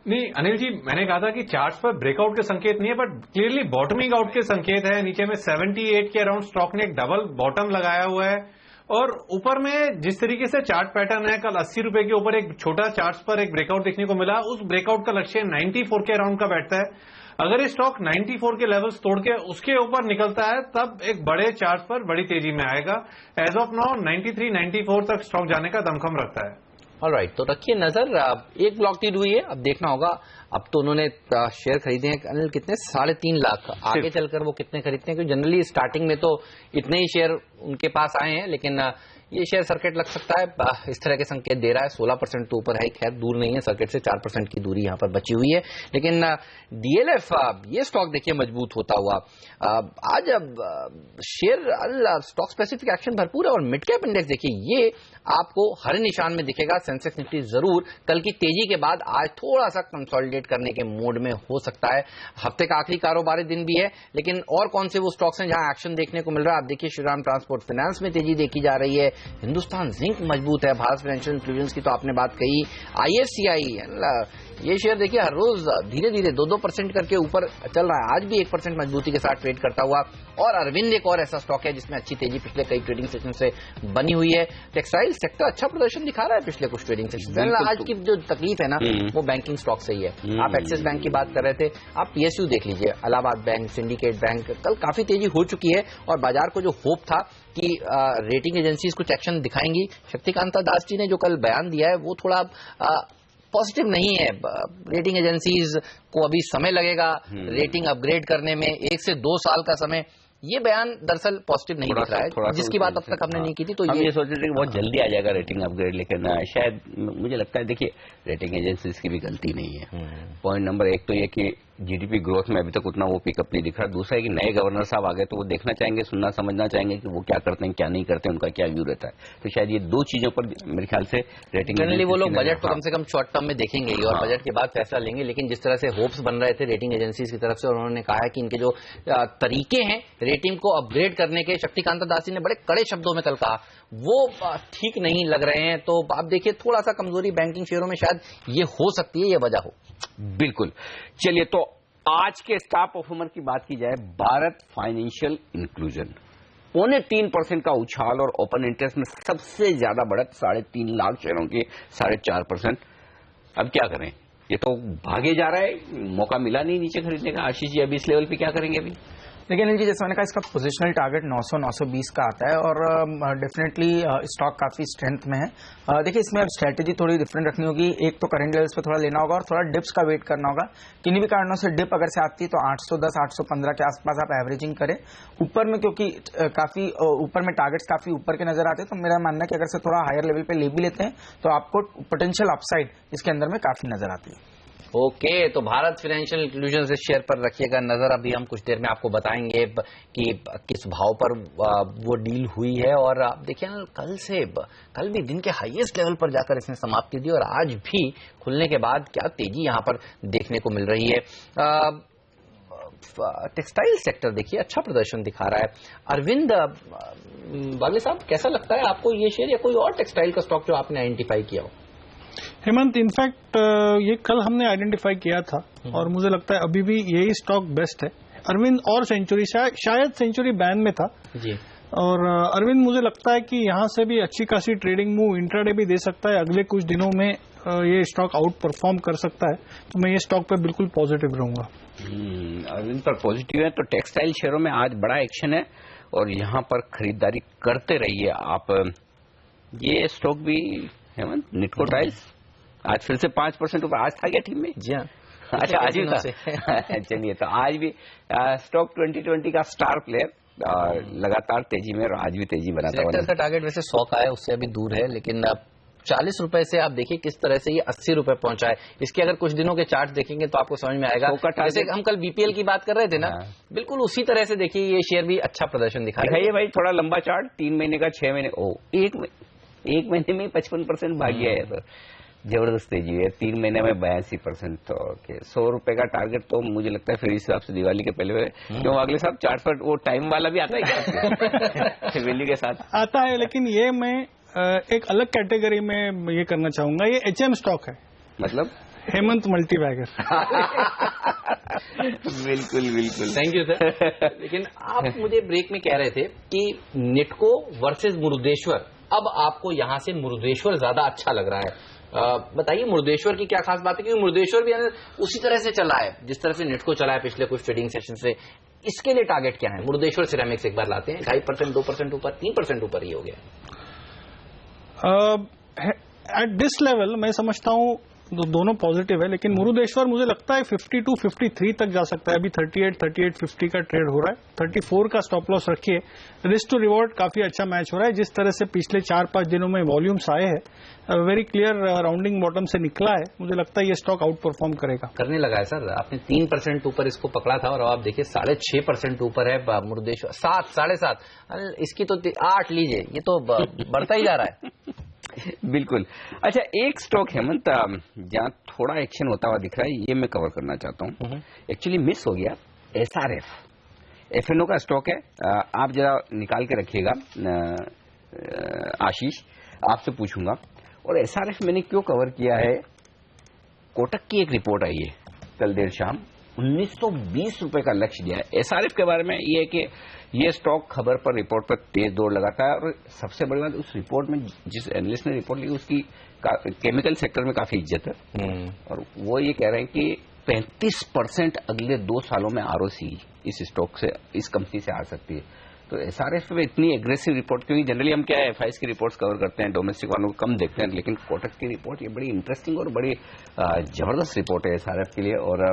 नहीं अनिल जी, मैंने कहा था कि चार्ट्स पर ब्रेकआउट के संकेत नहीं है, बट क्लियरली बॉटमिंग आउट के संकेत है। नीचे में 78 के अराउंड स्टॉक ने एक डबल बॉटम लगाया हुआ है, और ऊपर में जिस तरीके से चार्ट पैटर्न है, कल 80 रुपए के ऊपर एक छोटा चार्ट्स पर एक ब्रेकआउट देखने को मिला। उस ब्रेकआउट का लक्ष्य 94 के अराउंड का बैठता है। अगर ये स्टॉक 94 के लेवल्स तोड़ के उसके ऊपर निकलता है, तब एक बड़े चार्ट पर बड़ी तेजी में आएगा। एज ऑफ नाउ 93, 94 तक स्टॉक जाने का दमखम रखता है। ऑलराइट, तो रखिए नजर। एक ब्लॉक लीड हुई है, अब देखना होगा। अब तो उन्होंने शेयर खरीदे हैं अनिल कितने, 3.5 लाख। आगे चलकर वो कितने खरीदते हैं, क्योंकि जनरली स्टार्टिंग में तो इतने ही शेयर उनके पास आए हैं, लेकिन ये शेयर सर्किट लग सकता है, इस तरह के संकेत दे रहा है। 16% तो ऊपर है, खैर दूर नहीं है सर्किट से, 4% की दूरी यहाँ पर बची हुई है। लेकिन DLF ये स्टॉक देखिए मजबूत होता हुआ। आज अब शेयर स्टॉक स्पेसिफिक एक्शन भरपूर है, और मिड कैप इंडेक्स देखिए ये आपको हर निशान में दिखेगा। सेंसेक्स निफ्टी जरूर कल की तेजी के बाद आज थोड़ा सा कंसोलिडेट करने के मोड में हो सकता है। हफ्ते का आखिरी कारोबारी दिन भी है, लेकिन और कौन से वो स्टॉक्स हैं जहां एक्शन देखने को मिल रहा है? आप देखिए श्रीराम ट्रांसपोर्ट फाइनेंस में तेजी देखी जा रही है। हिंदुस्तान जिंक मजबूत है। भारत फाइनेंशियल इंक्लूजन की तो आपने बात कही। IFCI ये शेयर देखिए हर रोज धीरे धीरे 2% करके ऊपर चल रहा है, आज भी 1% मजबूती के साथ ट्रेड करता हुआ। और अरविंद एक और ऐसा स्टॉक है जिसमें अच्छी तेजी पिछले कई ट्रेडिंग सेशन से बनी हुई है। टेक्सटाइल सेक्टर अच्छा प्रदर्शन दिखा रहा है पिछले कुछ ट्रेडिंग सेशन। आज की जो तकलीफ है ना, वो बैंकिंग स्टॉक से ही है। आप एक्सिस बैंक की बात कर रहे थे, आप PSU देख लीजिए, इलाहाबाद बैंक, सिंडिकेट बैंक, कल काफी तेजी हो चुकी है। और बाजार को जो होप था कि रेटिंग एजेंसीज कुछ एक्शन दिखाएंगी, शक्तिकांता दास जी ने जो कल बयान दिया है वो थोड़ा पॉजिटिव नहीं है। रेटिंग एजेंसीज को अभी समय लगेगा रेटिंग अपग्रेड करने में, 1 से 2 साल का समय। ये बयान दरअसल पॉजिटिव नहीं दिख रहा है, जिसकी बात अब तक हमने नहीं की थी। तो ये सोच रहे थे कि बहुत जल्दी आ जाएगा रेटिंग अपग्रेड, लेकिन शायद मुझे लगता है देखिए रेटिंग एजेंसीज की भी गलती नहीं है। पॉइंट नंबर 1 तो ये कि जीडीपी ग्रोथ में अभी तक उतना वो पिकअप नहीं दिख रहा। दूसरा है कि नए गवर्नर साहब आ गए तो वो देखना चाहेंगे, सुनना समझना चाहेंगे कि वो क्या करते हैं, क्या नहीं करते हैं, उनका क्या व्यू रहता है। तो शायद ये दो चीजों पर मेरे ख्याल से रेटिंग जनरली वो लोग बजट तो कम से कम शॉर्ट टर्म में देखेंगे और बजट के बाद फैसला लेंगे। लेकिन जिस तरह से होप्स बन रहे थे रेटिंग एजेंसीज की तरफ से, और उन्होंने कहा है कि इनके जो तरीके हैं रेटिंग को अपग्रेड करने के, शक्तिकांता दासी ने बड़े कड़े शब्दों में कल कहा, वो ठीक नहीं लग रहे हैं। तो आप देखिए थोड़ा सा कमजोरी बैंकिंग शेयरों में शायद ये हो सकती है, ये वजह हो। बिल्कुल। चलिए, तो आज के स्टार परफॉर्मर की बात की जाए, भारत फाइनेंशियल इंक्लूजन 3.25% का उछाल और ओपन इंटरेस्ट में सबसे ज्यादा बढ़त 3.5 लाख शेयरों की 4.5%। अब क्या करें, ये तो भागे जा रहा है, मौका मिला नहीं नीचे खरीदने का। आशीष जी, अभी इस लेवल पे क्या करेंगे अभी? लेकिन इनकी जैसे मैंने कहा, इसका पोजिशनल टारगेट 900-920 का आता है और डेफिनेटली स्टॉक काफी स्ट्रेंथ में है। देखिए, इसमें अब स्ट्रेटेजी थोड़ी डिफरेंट रखनी होगी। एक तो करंट लेवल्स पे थोड़ा लेना होगा और थोड़ा डिप्स का वेट करना होगा। किन्हीं भी कारणों से डिप अगर से आती है तो 810-815 के आसपास आप एवरेजिंग करें। ऊपर में क्योंकि काफी ऊपर में टारगेट्स काफी ऊपर के नजर आते हैं, तो मेरा मानना है कि अगर से थोड़ा हायर लेवल पे ले भी लेते हैं तो आपको पोटेंशियल अपसाइड इसके अंदर में काफी नजर आती है। ओके, तो भारत फाइनेंशियल इंक्लूजन से शेयर पर रखिएगा नजर। अभी हम कुछ देर में आपको बताएंगे कि किस भाव पर वो डील हुई है। और आप देखिए ना, कल भी दिन के हाईएस्ट लेवल पर जाकर इसने समाप्ति दी और आज भी खुलने के बाद क्या तेजी यहां पर देखने को मिल रही है। टेक्सटाइल सेक्टर देखिए अच्छा प्रदर्शन दिखा रहा है। अरविंद वाले साहब, कैसा लगता है आपको ये शेयर या कोई और टेक्सटाइल का स्टॉक जो आपने आइडेंटिफाई किया हो? हेमंत, इनफैक्ट ये कल हमने आइडेंटिफाई किया था और मुझे लगता है अभी भी यही स्टॉक बेस्ट है। अरविंद और सेंचुरी, शायद सेंचुरी बैन में था जी, और अरविंद मुझे लगता है कि यहां से भी अच्छी खासी ट्रेडिंग मूव इंट्राडे भी दे सकता है। अगले कुछ दिनों में ये स्टॉक आउट परफॉर्म कर सकता है, तो मैं ये स्टॉक पे बिल्कुल पॉजिटिव रहूंगा। अरविंद पर पॉजिटिव है, तो टेक्सटाइल शेयरों में आज बड़ा एक्शन है और यहां पर खरीदारी करते रहिए आप। ये स्टॉक भी हेमंत, निटको टाइल्स आज फिर से 5% ऊपर। आज था क्या टीम में? जी हाँ, अच्छा, आज ही था। चलिए, तो आज भी स्टॉक 2020 का स्टार प्लेयर और लगातार तेजी में, और आज भी तेजी बनाता हुआ। का टारगेट वैसे 100 का है, उससे अभी दूर है, लेकिन 40 रुपए से आप देखिए किस तरह से ये 80 रुपए पहुंचा है। इसके अगर कुछ दिनों के चार्ट देखेंगे तो आपको समझ में आएगा। जैसे हम कल बीपीएल की बात कर रहे थे ना, बिल्कुल उसी तरह से देखिए ये शेयर भी अच्छा प्रदर्शन दिखाइए भाई। थोड़ा लंबा चार्ट, 3 महीने का, 6 महीने, एक महीने में 55% भाग गया है, तो जबरदस्त तेजी है। 3 महीने में 82%। तो 100 रुपए का टारगेट तो मुझे लगता है फिर इस हिसाब से दिवाली के पहले क्यों अगले साहब चार्ट पर वो टाइम वाला भी आता है क्या? वैल्यू के साथ आता है, लेकिन ये मैं एक अलग कैटेगरी में ये करना चाहूंगा। ये एचएम स्टॉक है, मतलब हेमंत मल्टीबैगर। बिल्कुल बिल्कुल, थैंक यू सर। लेकिन आप मुझे ब्रेक में कह रहे थे कि निटको वर्सेस मुरुदेश्वर, अब आपको यहां से मुरुदेश्वर ज्यादा अच्छा लग रहा है। बताइए मुरुदेश्वर की क्या खास बात है, क्योंकि मुरुदेश्वर भी उसी तरह से चला है जिस तरह से निटको चला है पिछले कुछ ट्रेडिंग सेशन से। इसके लिए टारगेट क्या है? मुरुदेश्वर सिरेमिक्स एक बार लाते हैं, 2.5%, 2% ऊपर, 3% ऊपर ही हो गया। एट दिस लेवल मैं समझता हूं दोनों पॉजिटिव है, लेकिन मुरुदेश्वर मुझे लगता है 52-53 तक जा सकता है। अभी 38-50 का ट्रेड हो रहा है। 34 का स्टॉप लॉस रखिए। रिस्क टू रिवॉर्ड काफी अच्छा मैच हो रहा है। जिस तरह से पिछले 4-5 दिनों में वॉल्यूम्स आए हैं, वेरी क्लियर राउंडिंग बॉटम से निकला है। मुझे लगता है ये स्टॉक आउट परफॉर्म करेगा, करने लगा है सर। आपने 3% ऊपर इसको पकड़ा था और अब आप देखिए 6.5% ऊपर है मुरुदेश्वर। 7, 7.5, इसकी तो 8 लीजिए, ये तो बढ़ता ही जा रहा है। बिल्कुल। अच्छा, एक स्टॉक हेमंत जहां थोड़ा एक्शन होता हुआ दिख रहा है, ये मैं कवर करना चाहता हूं। एक्चुअली मिस हो गया, एसआरएफ, एफएनओ का स्टॉक है। आप जरा निकाल के रखिएगा आशीष, आपसे पूछूंगा। और एसआरएफ मैंने क्यों कवर किया है, कोटक की एक रिपोर्ट आई है कल देर शाम, 1920 रुपए का लक्ष्य दिया है। एसआरएफ के बारे में ये है कि ये स्टॉक खबर पर, रिपोर्ट पर तेज दौड़ लगाता है। और सबसे बड़ी बात, उस रिपोर्ट में जिस एनालिस्ट ने रिपोर्ट ली उसकी केमिकल सेक्टर में काफी इज्जत है। और वो ये कह रहे हैं कि 35% अगले 2 सालों में आरओसी इस स्टॉक से, इस कंपनी से आ सकती है। तो एसआरएफ में इतनी एग्रेसिव रिपोर्ट, क्योंकि जनरली हम क्या है एफआईएस की रिपोर्ट्स कवर करते हैं, डोमेस्टिक वालों को कम देखते हैं, लेकिन कोटक की रिपोर्ट ये बड़ी इंटरेस्टिंग और बड़ी जबरदस्त रिपोर्ट है एसआरएफ के लिए। और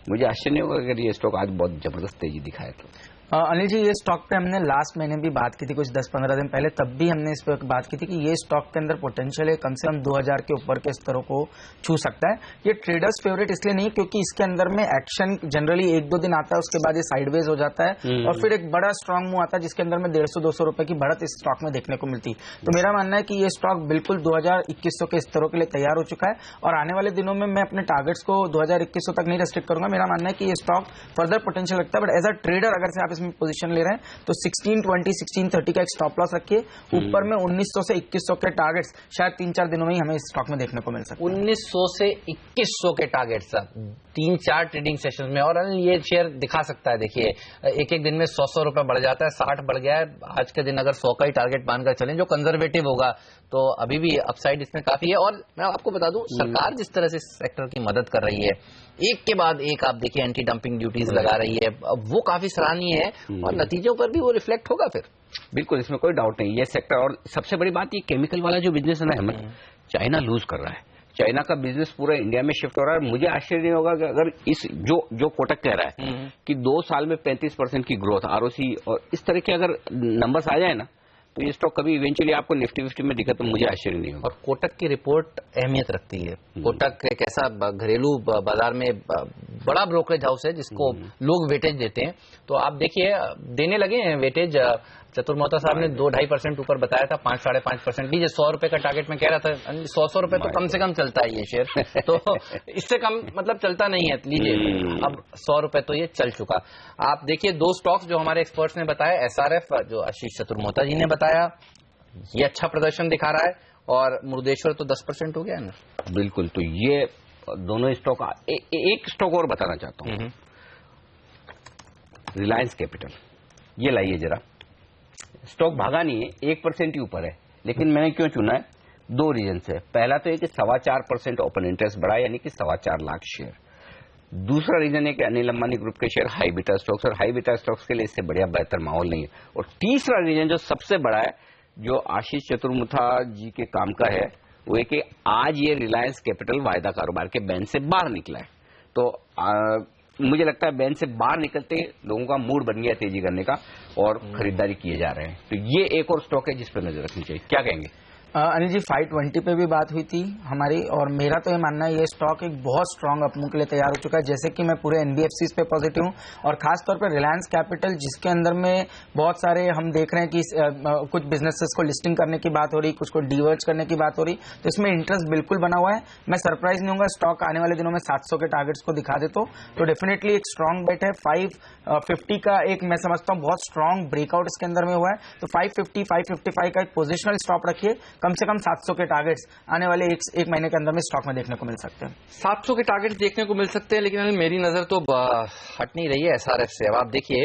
मुझे आश्चर्य नहीं होगा अगर ये स्टॉक आज बहुत जबरदस्त तेजी दिखाए तो। अनिल जी, ये स्टॉक पे हमने लास्ट महीने भी बात की थी, कुछ 10-15 दिन पहले, तब भी हमने इस पर बात की थी कि ये स्टॉक के अंदर पोटेंशियल है, कम से कम 2000 के ऊपर के स्तरों को छू सकता है। ये ट्रेडर्स फेवरेट इसलिए नहीं क्योंकि इसके अंदर में एक्शन जनरली 1-2 दिन आता है, उसके बाद ये साइडवेज हो जाता है और फिर एक बड़ा स्ट्रांग मूव आता है जिसके अंदर में 150-200 रुपए की बढ़त इस स्टॉक में देखने को मिलती। तो मेरा मानना है कि ये स्टॉक बिल्कुल 2000-2100 के स्तरों के लिए तैयार हो चुका है और आने वाले दिनों में मैं अपने टारगेट्स को 2000-2100 तक नहीं रेस्ट्रिक्ट करूंगा। मेरा मानना है कि ये स्टॉक फर्दर पोटेंशियल रखता है, बट एज अ ट्रेडर अगर से आप इसमें पोजीशन ले रहे हैं तो 1620, 1630 का एक स्टॉप लॉस रखिए। ऊपर में 1900 से 2100 के टारगेट्स शायद 3-4 दिनों में ही हमें इस स्टॉक में देखने को मिल सकते हैं। 1900 से 2100 के टारगेट्स 3-4 ट्रेडिंग सेशंस में, और ये शेयर दिखा सकता है। देखिए एक एक दिन में 100 रुपए बढ़ जाता है, 60 बढ़ गया है। आज के दिन अगर 100 का ही टारगेट मानकर चलें जो कंजर्वेटिव होगा तो अभी भी अपसाइड इसमें काफी है। और मैं आपको बता दूं, सरकार जिस तरह से सेक्टर की मदद कर रही है, एक के बाद एक आप देखिए एंटी डंपिंग ड्यूटीज लगा रही है, वो काफी सराहनीय है और नतीजों पर भी वो रिफ्लेक्ट होगा फिर। बिल्कुल, इसमें कोई डाउट नहीं। ये सेक्टर, और सबसे बड़ी बात, ये केमिकल वाला जो बिजनेस है ना, चाइना लूज कर रहा है। चाइना का बिजनेस पूरा इंडिया में शिफ्ट हो रहा है। मुझे आश्चर्य नहीं होगा कि अगर इस जो कोटक कह रहा है कि 2 साल में 35% की ग्रोथ, आरओसी और इस तरह के अगर नंबर्स आ जाए ना, तो ये स्टॉक कभी इवेंचुअली आपको निफ्टी विफ्टी में दिखा तो मुझे आश्चर्य नहीं होगा। और कोटक की रिपोर्ट अहमियत रखती है। कोटक एक ऐसा घरेलू बाजार में बड़ा ब्रोकरेज हाउस है जिसको लोग वेटेज देते हैं। तो आप देखिए देने लगे हैं वेटेज। चतुर मोहता साहब ने 2-2.5% ऊपर बताया था, 5-5.5% लीजिए। 100 रुपए का टारगेट में कह रहा था, 100 रुपए तो कम से कम चलता है ये शेयर, तो इससे कम मतलब चलता नहीं है। लीजिए अब 100 रुपए तो ये चल चुका। आप देखिए 2 स्टॉक्स जो हमारे एक्सपर्ट्स ने बताया, एसआरएफ जो आशीष चतुर मोहता जी ने बताया, ये अच्छा प्रदर्शन दिखा रहा है, और मुरुदेश्वर तो 10% हो गया है ना। बिल्कुल, तो ये दोनों स्टॉक। एक स्टॉक और बताना चाहता हूँ, रिलायंस कैपिटल। ये लाइए जरा, स्टॉक भागा नहीं है, 1% ही ऊपर है, लेकिन मैंने क्यों चुना है? 2 रीजन से। पहला तो ये कि 4.25% ओपन इंटरेस्ट बढ़ा, यानी कि 4.25 लाख शेयर। दूसरा रीजन है कि अनिल अंबानी ग्रुप के शेयर हाई बीटा स्टॉक्स, और हाई बीटा स्टॉक्स के लिए इससे बढ़िया बेहतर माहौल नहीं है। और तीसरा रीजन जो सबसे बड़ा है, जो आशीष चतुर्मुथा जी के काम का है, वो है कि आज ये रिलायंस कैपिटल वायदा कारोबार के बैंड से बाहर निकला है। तो मुझे लगता है बैंड से बाहर निकलते लोगों का मूड बन गया तेजी करने का और खरीदारी किए जा रहे हैं। तो ये एक और स्टॉक है जिस पर नजर रखनी चाहिए। क्या कहेंगे? अनिल जी, 520 पे भी बात हुई थी हमारी, और मेरा तो ये मानना है ये स्टॉक एक बहुत स्ट्रांग अपमूव के लिए तैयार हो चुका है। जैसे कि मैं पूरे एनबीएफसीज पे पॉजिटिव हूँ, और खासतौर पर रिलायंस कैपिटल जिसके अंदर में बहुत सारे हम देख रहे हैं कि कुछ बिजनेसेस को लिस्टिंग करने की बात हो रही, कुछ को डिवर्ज करने की बात हो रही, तो इसमें इंटरेस्ट बिल्कुल बना हुआ है। मैं सरप्राइज नहीं होगा स्टॉक आने वाले दिनों में 700 के टारगेट्स को दिखा दे तो डेफिनेटली एक स्ट्रांग बेट है। 550 का एक मैं समझता हूँ बहुत स्ट्रांग ब्रेकआउट इसके अंदर में हुआ है, तो 550, 555 का एक पोजिशनल स्टॉप रखिए। कम से कम 700 के टारगेट्स आने वाले एक महीने के अंदर में स्टॉक में देखने को मिल सकते हैं। 700 के टारगेट्स देखने को मिल सकते हैं, लेकिन मेरी नजर तो हट नहीं रही है एसआरएफ से। अब आप देखिए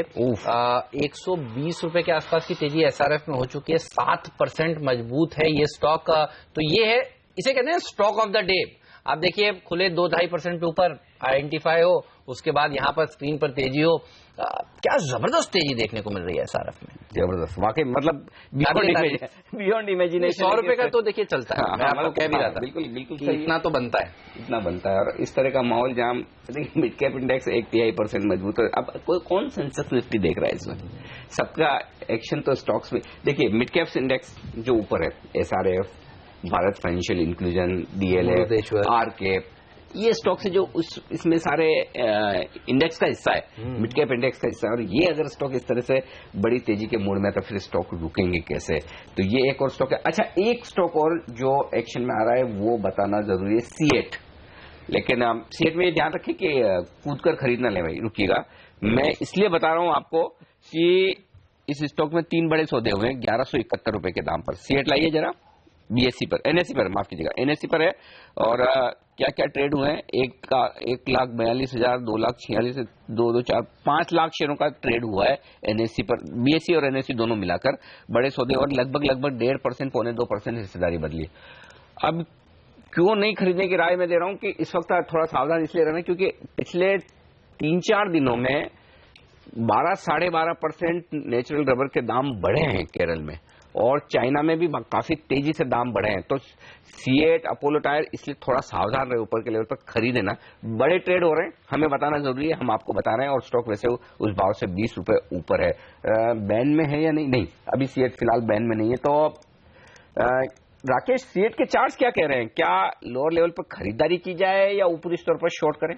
120 रुपए के आसपास की तेजी एसआरएफ में हो चुकी है, 7% मजबूत है ये स्टॉक। तो ये है, इसे कहते हैं स्टॉक ऑफ द डे। आप देखिए खुले 2-2.5% ऊपर आइडेंटिफाई हो, उसके बाद यहां पर स्क्रीन पर तेजी हो। क्या जबरदस्त तेजी देखने को मिल रही है एसआरएफ में, जबरदस्त वाकई, मतलब बियॉन्ड इमेजिनेशन। 100 रुपए का तो देखिए चलता है। मैं आपको कह भी रहा था बिल्कुल बिल्कुल इतना तो बनता है, इतना बनता है। और इस तरह का माहौल जहां मिड कैप इंडेक्स 1-3% मजबूत है। अब कौन सेंसेक्स निफ्टी देख रहा है इसमें? सबका एक्शन तो स्टॉक्स में। देखिए मिड कैप्स इंडेक्स जो ऊपर है, SRF, Bharat financial inclusion, DLF, आरकेप, ये स्टॉक्स है जो इसमें सारे इंडेक्स का हिस्सा है, मिड कैप इंडेक्स का हिस्सा है। और ये अगर स्टॉक इस तरह से बड़ी तेजी के मूड में, तो फिर स्टॉक रुकेंगे कैसे? तो ये एक और स्टॉक है। अच्छा, एक स्टॉक और जो एक्शन में आ रहा है वो बताना जरूरी है, सीएट। लेकिन सीएट में ध्यान रखें कि कूद कर खरीदना ले भाई, रुकिएगा। मैं इसलिए बता रहा हूं आपको कि इस स्टॉक में 3 बड़े सौदे हुए हैं 1171 रुपए के दाम पर। सीएट लाइए जरा, बीएससी पर, एनएससी पर, माफ कीजिएगा, एनएससी पर है। और क्या क्या ट्रेड हुए हैं? 1,42,000, 2,46,000, 2,4, 5 लाख शेयरों का ट्रेड हुआ है एनएससी पर, बीएससी और एनएससी दोनों मिलाकर बड़े सौदे, और लगभग 1.5%, 1.25% हिस्सेदारी बदली। अब क्यों नहीं खरीदने की राय मैं दे रहा हूं कि इस वक्त थोड़ा सावधान इसलिए रहना क्योंकि पिछले 3-4 दिनों में 12-12.5% नेचुरल रबर के दाम बढ़े हैं केरल में, और चाइना में भी काफी तेजी से दाम बढ़े हैं। तो C8 अपोलो टायर इसलिए थोड़ा सावधान रहे, ऊपर के लेवल पर खरीदे ना। बड़े ट्रेड हो रहे हैं, हमें बताना जरूरी है, हम आपको बता रहे हैं, और स्टॉक वैसे उस भाव से 20 रुपए ऊपर है। बैन में है या नहीं? नहीं, अभी C8 फिलहाल बैन में नहीं है। तो राकेश, C8 के चार्ट्स क्या कह रहे हैं? क्या लोअर लेवल पर खरीदारी की जाए या ऊपरी स्टोर पर शॉर्ट करें?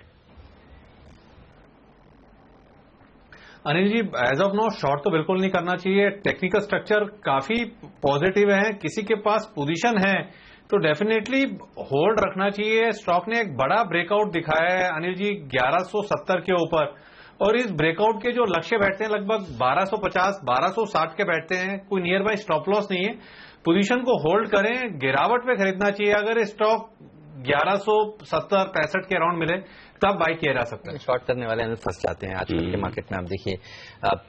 Anil ji, as of now short तो बिल्कुल नहीं करना चाहिए। टेक्निकल स्ट्रक्चर काफी पॉजिटिव है, किसी के पास पोजीशन है तो डेफिनेटली होल्ड रखना चाहिए। स्टॉक ने एक बड़ा ब्रेकआउट दिखाया है अनिल जी 1170 के ऊपर, और इस ब्रेकआउट के जो लक्ष्य बैठते हैं लगभग 1250 1260 के बैठते हैं। कोई नियर बाय स्टॉप लॉस नहीं है, पोजीशन को होल्ड करें, गिरावट पे खरीदना चाहिए। अगर स्टॉक 1170 65 के अराउंड मिले तब बाई किया जा सकता है। शॉर्ट करने वाले फंस जाते हैं आजकल के मार्केट में। आप देखिए,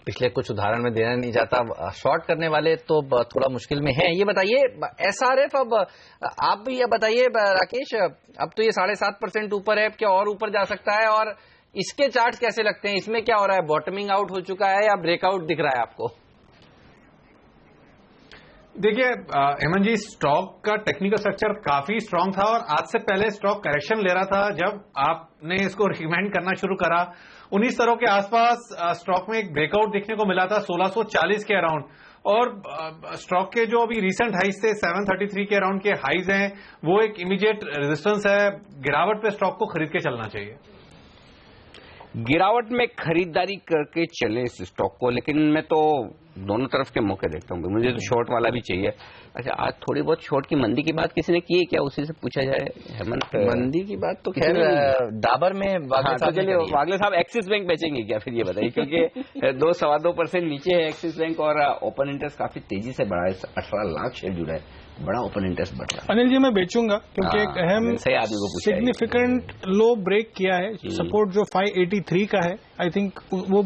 पिछले कुछ उदाहरण में देना नहीं चाहता, शॉर्ट करने वाले तो थोड़ा मुश्किल में हैं। ये बताइए SRF, अब आप भी ये बताइए राकेश, अब तो ये 7.5% ऊपर है, क्या और ऊपर जा सकता है? और इसके चार्ट कैसे लगते हैं? इसमें क्या हो रहा है? बॉटमिंग आउट हो चुका है या ब्रेकआउट दिख रहा है आपको? देखिए हेमंत जी, स्टॉक का टेक्निकल स्ट्रक्चर काफी स्ट्रांग था और आज से पहले स्टॉक करेक्शन ले रहा था। जब आपने इसको रिकमेंड करना शुरू करा 19 तरह के आसपास स्टॉक में एक ब्रेकआउट देखने को मिला था 1640 के अराउंड, और स्टॉक के जो अभी रिसेंट हाइज थे 733 के अराउंड के हाइज हैं, वो एक इमीडिएट रेजिस्टेंस है। गिरावट पे स्टॉक को खरीद के चलना चाहिए। गिरावट में खरीदारी करके चले इस स्टॉक को, लेकिन मैं तो दोनों तरफ के मौके देखता हूँ। मुझे तो शॉर्ट वाला भी चाहिए। अच्छा, आज थोड़ी बहुत शॉर्ट की मंदी की बात किसी ने की है क्या? उसी से पूछा जाए हेमंत। मंदी की बात तो खैर डाबर में वागले साहब एक्सिस बैंक बेचेंगे क्या फिर, ये बताइए? क्योंकि 2-2.25% नीचे है एक्सिस बैंक, और ओपन इंटरेस्ट काफी तेजी से बढ़ा है, 18 लाख शेयर जुड़ा है, बड़ा ओपन इंटरेस्ट बढ़ रहा है। अनिल जी, मैं बेचूंगा क्योंकि एक अहम सिग्निफिकेंट लो ब्रेक किया है। सपोर्ट जो 583 का है, आई थिंक वो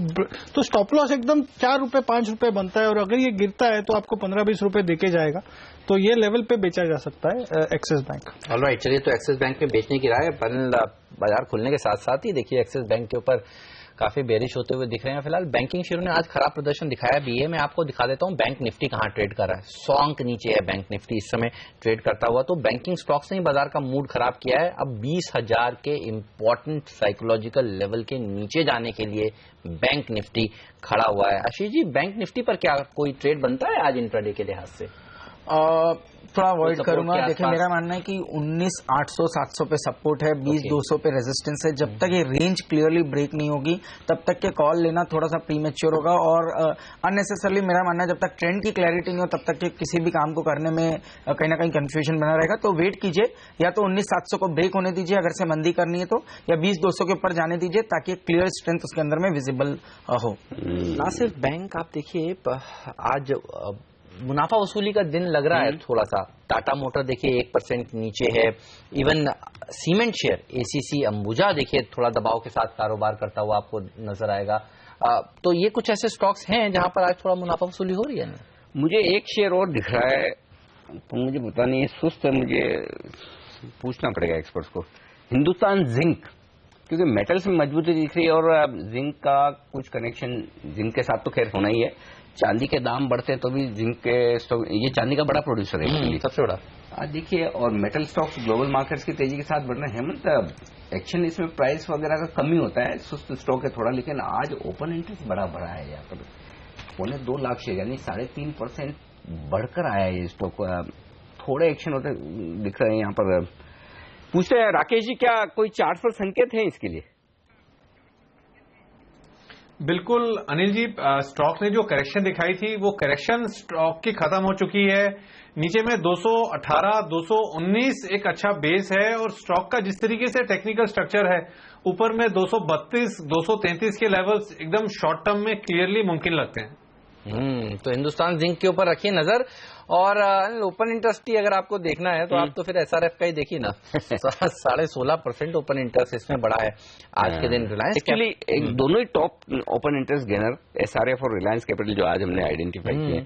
तो स्टॉप लॉस एकदम 4 रुपए 5 रुपए बनता है, और अगर ये गिरता है तो आपको 15-20 रुपए देके जाएगा। तो ये लेवल पे बेचा जा सकता है एक्सिस बैंक। ऑलराइट, चलिए, तो एक्सिस बैंक में बेचने की राय। बाजार खुलने के साथ साथ ही देखिए एक्सिस बैंक के ऊपर काफी बेरिश होते हुए दिख रहे हैं। फिलहाल बैंकिंग शेयरों ने आज खराब प्रदर्शन दिखाया। बीए में आपको दिखा देता हूं बैंक निफ्टी कहां ट्रेड कर रहा है। 100 अंक नीचे है बैंक निफ्टी इस समय ट्रेड करता हुआ। तो बैंकिंग स्टॉक्स ने बाजार का मूड खराब किया है। अब 20,000 के इंपॉर्टेंट साइकोलॉजिकल लेवल के नीचे जाने के लिए बैंक निफ्टी खड़ा हुआ है। आशीष जी, बैंक निफ्टी पर क्या कोई ट्रेड बनता है आज इंट्राडे के लिहाज से? थोड़ा अवॉइड करूंगा। देखिए, मेरा मानना है कि 19,800-700 पे सपोर्ट है, 20,200 पे रेजिस्टेंस है। जब तक ये रेंज क्लियरली ब्रेक नहीं होगी तब तक के कॉल लेना थोड़ा सा प्रीमेच्योर होगा, और अननेसेसरली मेरा मानना है जब तक ट्रेंड की क्लैरिटी नहीं हो तब तक के किसी भी काम को करने में कहीं ना कहीं कंफ्यूजन बना रहेगा। तो वेट कीजिए, या तो 19,700 को ब्रेक होने दीजिए अगर से मंदी करनी है तो, या 20,200 के ऊपर जाने दीजिए ताकि क्लियर स्ट्रेंथ उसके अंदर में विजिबल हो। ना सिर्फ बैंक, आप देखिए आज मुनाफा वसूली का दिन लग रहा है थोड़ा सा। टाटा मोटर देखिए 1% नीचे है। Even cement share ACC Ambuja देखिए थोड़ा दबाव के साथ कारोबार करता हुआ आपको नजर आएगा। तो ये कुछ ऐसे स्टॉक्स हैं जहां पर आज थोड़ा मुनाफा वसूली हो रही है। मुझे एक शेयर और दिख रहा है, तो मुझे पता नहीं, सुस्त है, मुझे पूछना पड़ेगा एक्सपर्ट्स को। हिंदुस्तान जिंक, क्योंकि मेटल्स में मजबूती दिख रही है और जिंक का कुछ कनेक्शन जिंक के साथ तो खैर होना ही है। चांदी के दाम बढ़ते हैं तो भी जिंक के स्टॉक, ये चांदी का बड़ा प्रोड्यूसर है सबसे बड़ा आज देखिए। और मेटल स्टॉक्स ग्लोबल मार्केट्स की तेजी के साथ बढ़ रहे हैं। हेमंत, एक्शन इसमें प्राइस वगैरह का कमी होता है, सुस्त स्टॉक है थोड़ा, लेकिन आज ओपन इंटरेस्ट बड़ा बढ़ा है यहाँ पर, 2.25 लाख शेयर, यानी 3.5% बढ़कर आया है ये स्टॉक। थोड़े एक्शन होते दिख रहे हैं यहाँ पर। पूछते हैं राकेश जी, क्या कोई चार्ट पर संकेत है इसके लिए? बिल्कुल अनिल जी, स्टॉक ने जो करेक्शन दिखाई थी वो करेक्शन स्टॉक की खत्म हो चुकी है। नीचे में 218, 219 एक अच्छा बेस है, और स्टॉक का जिस तरीके से टेक्निकल स्ट्रक्चर है ऊपर में 232, 233 के लेवल्स एकदम शॉर्ट टर्म में क्लियरली मुमकिन लगते हैं। तो हिंदुस्तान जिंक के ऊपर रखिए नजर। और ओपन इंटरेस्ट ही अगर आपको देखना है तो आप तो फिर SRF का ही देखिए ना। 16.5% ओपन इंटरेस्ट इसमें बढ़ा है आज के दिन। रिलायंस एक्चुअली दोनों ही top open interest gainer SRF और रिलायंस कैपिटल जो आज हमने आइडेंटिफाई किए,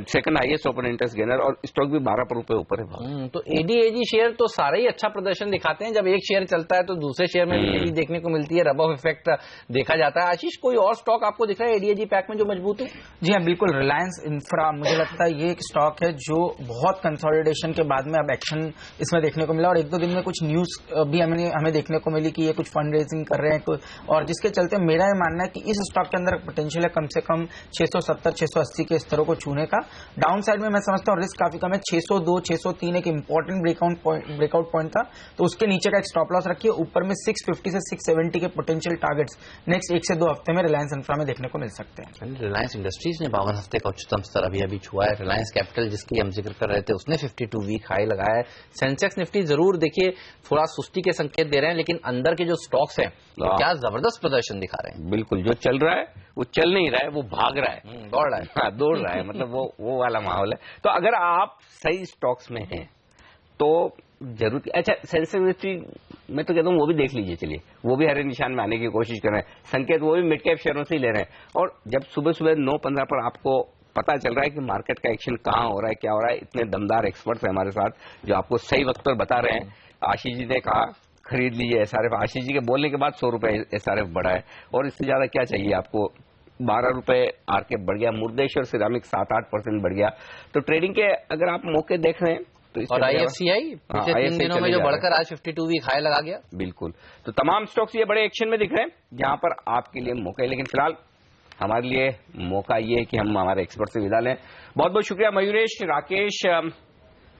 second highest open interest gainer, और स्टॉक भी 12 रुपए ऊपर है। तो ADAG शेयर तो सारे ही अच्छा प्रदर्शन दिखाते हैं। जब एक शेयर चलता है तो दूसरे शेयर में भी तेजी देखने को मिलती है, रब ऑफ इफेक्ट देखा जाता है। आशीष, कोई और स्टॉक आपको दिख रहा है ADAG पैक में जो मजबूत है? जी हाँ, बिल्कुल। रिलायंस इंफ्रा मुझे लगता है ये एक स्टॉक है है जो बहुत कंसोलिडेशन के बाद में अब एक्शन इसमें देखने को मिला, और एक दो दिन में कुछ न्यूज भी हमें देखने को मिली कि ये कुछ फंड रेजिंग कर रहे हैं, और जिसके चलते मेरा ये मानना है कि इस स्टॉक के अंदर पोटेंशियल है कम से कम 670 680 के स्तरों को छूने का। डाउन साइड में मैं समझता हूँ रिस्क काफी कम है, 602 603 एक इंपॉर्टेंट ब्रेकआउट पॉइंट था, तो उसके नीचे का एक स्टॉप लॉस रखिए। ऊपर में 650 से 670 के पोटेंशियल टारगेट्स नेक्स्ट 1 से 2 हफ्ते में रिलायंस इंफ्रा में देखने को मिल सकते हैं। रिलायंस इंडस्ट्रीज ने 52 हफ्ते का उच्चतम स्तर अभी छुआ है। रिलायंस कैपिटल जिसकी हम जिक्र कर रहे थे उसने 52 वीक हाई लगाया है। सेंसेक्स निफ्टी जरूर देखिए थोड़ा सुस्ती के संकेत दे रहे हैं, लेकिन अंदर के जो स्टॉक्स हैं क्या जबरदस्त प्रदर्शन दिखा रहे हैं। बिल्कुल, जो चल रहा है वो चल नहीं रहा है, वो भाग रहा है, दौड़ रहा है। हाँ, दौड़ रहा है, मतलब वो वाला माहौल है। तो अगर आप सही स्टॉक्स में हैं तो जरूर। अच्छा, सेंसेक्स निफ्टी मैं तो कहता हूँ वो भी देख लीजिए, चलिए वो भी हरे निशान में आने की कोशिश कर रहे हैं। संकेत वो भी मिड कैप शेयरों से ही ले रहे हैं, और जब सुबह सुबह 9:15 पर आपको पता चल रहा है कि मार्केट का एक्शन कहाँ हो रहा है, क्या हो रहा है, इतने दमदार एक्सपर्ट्स हैं हमारे साथ जो आपको सही वक्त पर बता रहे हैं। आशीष जी ने कहा खरीद लीजिए एसआरएफ, आशीष जी के बोलने के बाद 100 रुपए एसआरएफ बढ़ा है, और इससे ज्यादा क्या चाहिए आपको। 12 रुपए आरके बढ़ गया, मुर्देश्वर सिरामिक 7-8% बढ़ गया। तो ट्रेडिंग के अगर आप मौके देख रहे हैं तो और आईएफसीआई पिछले 3 दिनों में जो बढ़कर आज 52 वीक हाई लगा गया। बिल्कुल, तो तमाम स्टॉक्स ये बड़े एक्शन में दिख रहे हैं जहां पर आपके लिए मौका है, लेकिन फिलहाल हमारे लिए मौका ये है कि हम हमारे एक्सपर्ट से विदा लें। बहुत बहुत शुक्रिया मयूरेश, राकेश,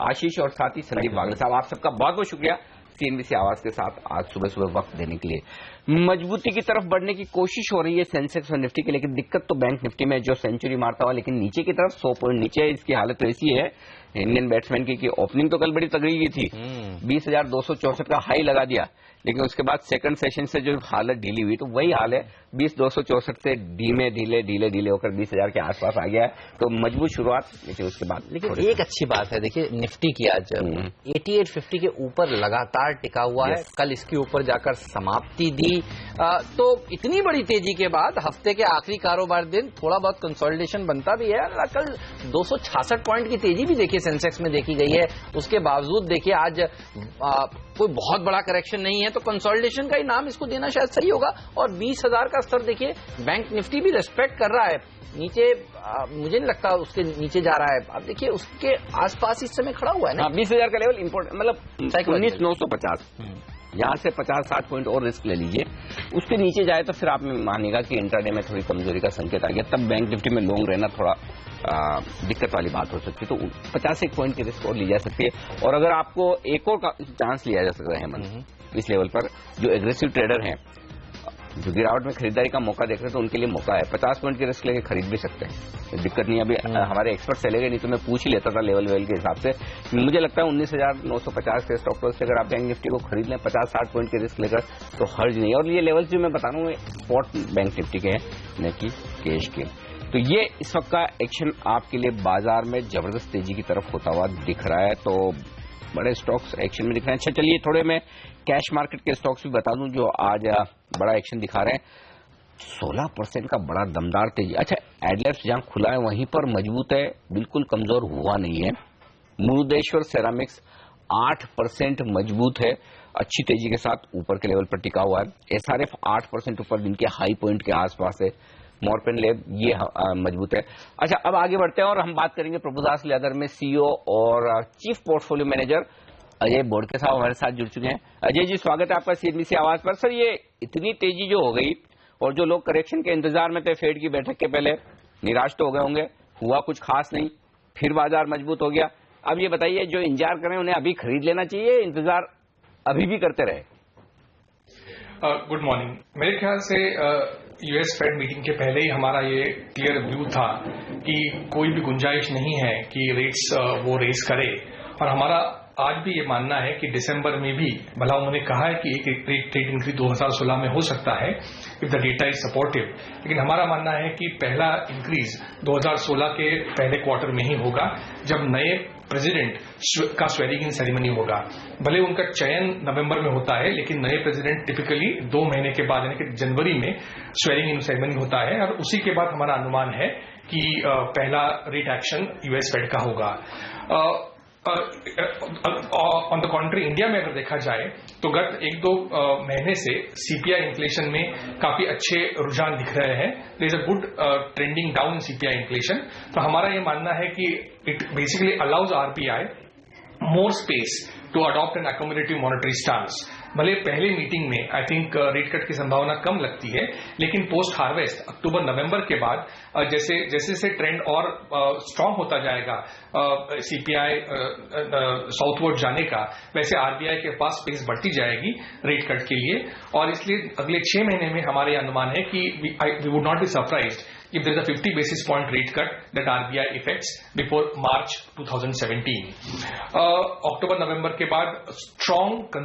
आशीष और साथ ही संदीप वागले साहब, आप सबका बहुत बहुत शुक्रिया सीएनबीसी आवाज के साथ आज सुबह सुबह वक्त देने के लिए। मजबूती की तरफ बढ़ने की कोशिश हो रही है सेंसेक्स और निफ्टी की, लेकिन दिक्कत तो बैंक निफ्टी में जो सेंचुरी मारता हुआ लेकिन नीचे की तरफ 100 पॉइंट नीचे है। इसकी हालत तो ऐसी है इंडियन बैट्समैन की ओपनिंग तो कल बड़ी तगड़ी की थी, 20,264 का हाई लगा दिया, लेकिन उसके बाद सेकंड सेशन से जो हालत ढीली हुई तो वही हाल है, 20,264 से ढीले होकर 20,000 के आसपास आ गया है। तो मजबूत शुरुआत, लेकिन उसके बाद लेकिन एक अच्छी बात है, देखिए निफ्टी की आज 8850 के ऊपर लगातार टिका हुआ है, कल इसके ऊपर जाकर समाप्ति दी। तो इतनी बड़ी तेजी के बाद हफ्ते के आखिरी कारोबार दिन थोड़ा बहुत कंसोलिडेशन बनता भी है। कल 266 पॉइंट की तेजी भी देखिए सेंसेक्स में देखी गई है, उसके बावजूद देखिए आज कोई बहुत बड़ा करेक्शन नहीं है, तो कंसोलिडेशन का ही नाम इसको देना शायद सही होगा। और 20,000 का स्तर देखिए बैंक निफ्टी भी रेस्पेक्ट कर रहा है, नीचे मुझे नहीं लगता उसके नीचे जा रहा है। आप देखिए उसके आसपास इस समय खड़ा हुआ है ना, 20,000 का लेवल इम्पोर्टेंट, मतलब 19,950, यहां से 50-60 पॉइंट और रिस्क ले लीजिए, उसके नीचे जाए तो फिर आप मानिएगा कि इंट्राडे में थोड़ी कमजोरी का संकेत आ गया, तब बैंक निफ्टी में लॉन्ग रहना थोड़ा दिक्कत वाली बात हो सकती है। तो 50 पॉइंट की रिस्क और ली जा सकती है। और अगर आपको एक और चांस लिया जा सकता है इस लेवल पर, जो एग्रेसिव ट्रेडर हैं जो गिरावट में खरीदारी का मौका देख रहे हैं तो उनके लिए मौका है, 50 पॉइंट की रिस्क लेके खरीद भी सकते हैं, दिक्कत नहीं। अभी हमारे एक्सपर्ट चले गए, नहीं तो मैं पूछ ही लेता था लेवल के हिसाब से। मुझे लगता है 19,950 के स्टॉक लॉस से अगर आप बैंक निफ्टी को खरीद लें 50-60 पॉइंट की रिस्क लेकर तो हर्ज नहीं है। और ये लेवल्स जो मैं बता रहा हूँ स्पॉट बैंक निफ्टी के हैं, न कि कैश के। तो ये इस वक्त का एक्शन आपके लिए बाजार में जबरदस्त तेजी की तरफ होता हुआ दिख रहा है, तो बड़े स्टॉक्स एक्शन में दिख रहे हैं। अच्छा चलिए थोड़े मैं कैश मार्केट के स्टॉक्स भी बता दूं जो आज बड़ा एक्शन दिखा रहे हैं। 16% का बड़ा दमदार तेजी। अच्छा, एडलैब्स जहां खुला है वहीं पर मजबूत है, बिल्कुल कमजोर हुआ नहीं है। मुरुदेश्वर सेरामिक्स 8% मजबूत है, अच्छी तेजी के साथ ऊपर के लेवल पर टिका हुआ है। एसआरएफ 8% ऊपर दिन के हाई पॉइंट के आसपास है। मॉर्पेन लैब ये मजबूत है। अच्छा, अब आगे बढ़ते हैं और हम बात करेंगे प्रभुदास लेदर में सीईओ और चीफ पोर्टफोलियो मैनेजर अजय बोडके साहब हमारे साथ जुड़ चुके हैं। अजय जी, स्वागत है आपका सीएनबीसी आवाज पर। सर, ये इतनी तेजी जो हो गई और जो लोग करेक्शन के इंतजार में थे फेड की बैठक के पहले, निराश तो हो गए होंगे, हुआ कुछ खास नहीं, फिर बाजार मजबूत हो गया। अब ये बताइए जो इंतजार कर रहे हैं उन्हें अभी खरीद लेना चाहिए, इंतजार अभी भी करते रहे? Good morning. मेरे ख्याल से यूएस फेड मीटिंग के पहले ही हमारा ये क्लियर व्यू था कि कोई भी गुंजाइश नहीं है कि रेट्स वो रेस करे, और हमारा आज भी ये मानना है कि दिसंबर में भी, भला उन्होंने कहा है कि एक रेट इंक्रीज 2016 में हो सकता है if the data is supportive, लेकिन हमारा मानना है कि पहला इंक्रीज 2016 के पहले क्वार्टर में ही होगा जब नए प्रेसिडेंट का स्वेरिंग इन सेरेमनी होगा। भले उनका चयन नवंबर में होता है, लेकिन नए प्रेसिडेंट टिपिकली 2 महीने के बाद यानी कि जनवरी में स्वेरिंग इन सेरेमनी होता है, और उसी के बाद हमारा अनुमान है कि पहला रेट एक्शन यूएस फेड का होगा। ऑन द कॉन्ट्री इंडिया में अगर देखा जाए तो गत 1-2 महीने से सीपीआई इन्फ्लेशन में काफी अच्छे रुझान दिख रहे हैं. There is a good trending down in CPI inflation. तो हमारा ये मानना है कि it basically allows RBI more space to adopt an accommodative monetary stance. भले पहले मीटिंग में आई थिंक रेट कट की संभावना कम लगती है, लेकिन पोस्ट हार्वेस्ट अक्टूबर-नवंबर के बाद जैसे जैसे ट्रेंड और स्ट्रांग होता जाएगा सीपीआई साउथवर्ड जाने का, वैसे आरबीआई के पास स्पेस बढ़ती जाएगी रेट कट के लिए. और इसलिए अगले 6 महीने में हमारे अनुमान है कि we would not be surprised if there is a 50 basis point rate cut that RBI effects before March 2017. अक्टूबर-नवंबर के बाद स्ट्रांग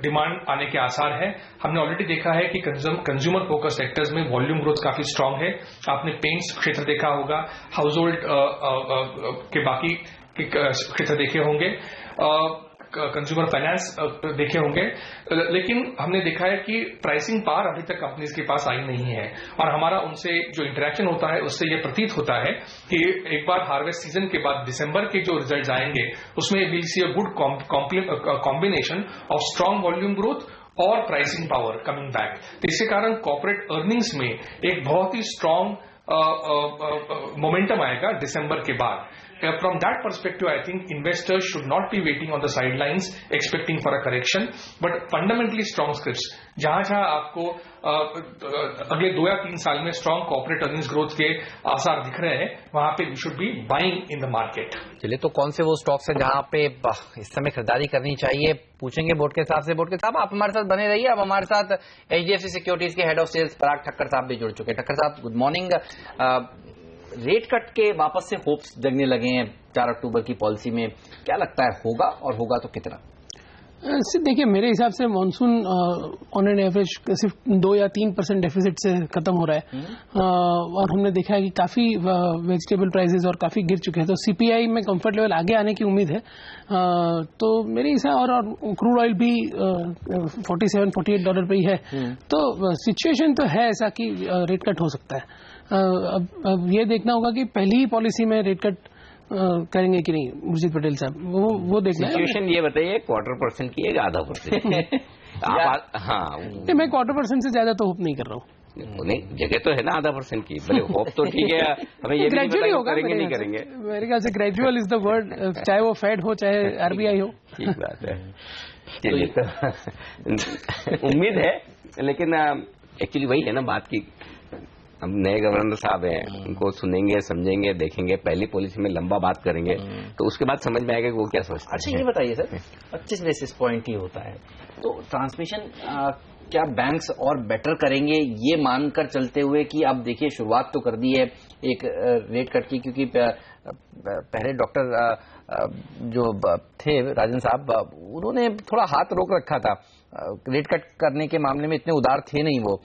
डिमांड आने के आसार है. हमने ऑलरेडी देखा है कि कंज्यूमर फोकस सेक्टर्स में वॉल्यूम ग्रोथ काफी स्ट्रांग है. आपने पेंट्स क्षेत्र देखा होगा, हाउस होल्ड के बाकी क्षेत्र देखे होंगे, कंज्यूमर फाइनेंस देखे होंगे. लेकिन हमने देखा है कि प्राइसिंग पावर अभी तक कंपनीज के पास आई नहीं है. और हमारा उनसे जो इंटरेक्शन होता है उससे ये प्रतीत होता है कि एक बार हार्वेस्ट सीजन के बाद दिसंबर के जो रिजल्ट आएंगे उसमें will see a good combination of strong volume growth और प्राइसिंग पावर कमिंग बैक. तो इसके कारण कॉर्पोरेट अर्निंग्स में एक बहुत ही स्ट्रांग मोमेंटम आएगा दिसंबर के बाद. From that perspective, I think investors should not be waiting on the sidelines expecting for a correction, but fundamentally strong scripts. जहां आपको अगले 2 या 3 साल में स्ट्रांग कॉर्पोरेट अर्निंग्स ग्रोथ के आसार दिख रहे हैं, वहां पे we should be buying in the market. चलिए, तो कौन से वो स्टॉक्स हैं जहां पे इस समय खरीदारी करनी चाहिए, पूछेंगे बोर्ड के हिसाब से. बोर्ड के साहब, आप हमारे साथ बने रहिए. अब हमारे साथ एचडीएफसी सिक्योरिटीज के हेड ऑफ सेल्स पराग ठक्कर साहब भी जुड़ चुके हैं. ठक्कर साहब, गुड मॉर्निंग. रेट कट के वापस से होप्स जगने लगे हैं 4 अक्टूबर की पॉलिसी में. क्या लगता है, होगा, और होगा तो कितना? देखिए, मेरे हिसाब से मॉनसून ऑन एन एवरेज सिर्फ 2 या 3% डेफिसिट से खत्म हो रहा है. और हमने देखा है कि काफी वेजिटेबल प्राइसेस और काफी गिर चुके हैं. तो सीपीआई में कंफर्ट लेवल आगे आने की उम्मीद है. तो मेरे हिसाब और क्रूड ऑयल भी $47-48 पे ही है. तो सिचुएशन तो है ऐसा कि रेट कट हो सकता है. अब ये देखना होगा कि पहली ही पॉलिसी में रेट कट करेंगे कि नहीं उर्जित पटेल साहब, वो देखना है. सिचुएशन ये बताइए, 1/4% की है, 0.5%? हाँ, मैं 1/4% से ज्यादा तो होप नहीं कर रहा हूँ. नहीं, जगह तो है ना 0.5% की. भले होप तो ठीक है, हमें ये ग्रेजुअली होगा, करेंगे नहीं करेंगे. मेरे ख्याल से ग्रेजुअल इज द वर्ड, चाहे वो फेड हो चाहे आरबीआई हो. ठीक बात है. चलिए, तो उम्मीद है, लेकिन एक्चुअली वही है ना बात की. हम नए गवर्नर साहब हैं, उनको सुनेंगे, समझेंगे, देखेंगे, पहली पॉलिसी में लंबा बात करेंगे, तो उसके बाद समझ में आएगा कि वो क्या सोचते हैं. अच्छा, ये बताइए सर, 25 बेसिस पॉइंट ही होता है, तो ट्रांसमिशन क्या बैंक्स और बेटर करेंगे, ये मानकर चलते हुए कि अब देखिए शुरुआत तो कर दी है एक रेट कट की, क्योंकि पहले डॉक्टर जो थे राजन साहब, उन्होंने थोड़ा हाथ रोक रखा था. रेट कट करने के मामले में इतने उदार थे नहीं वो.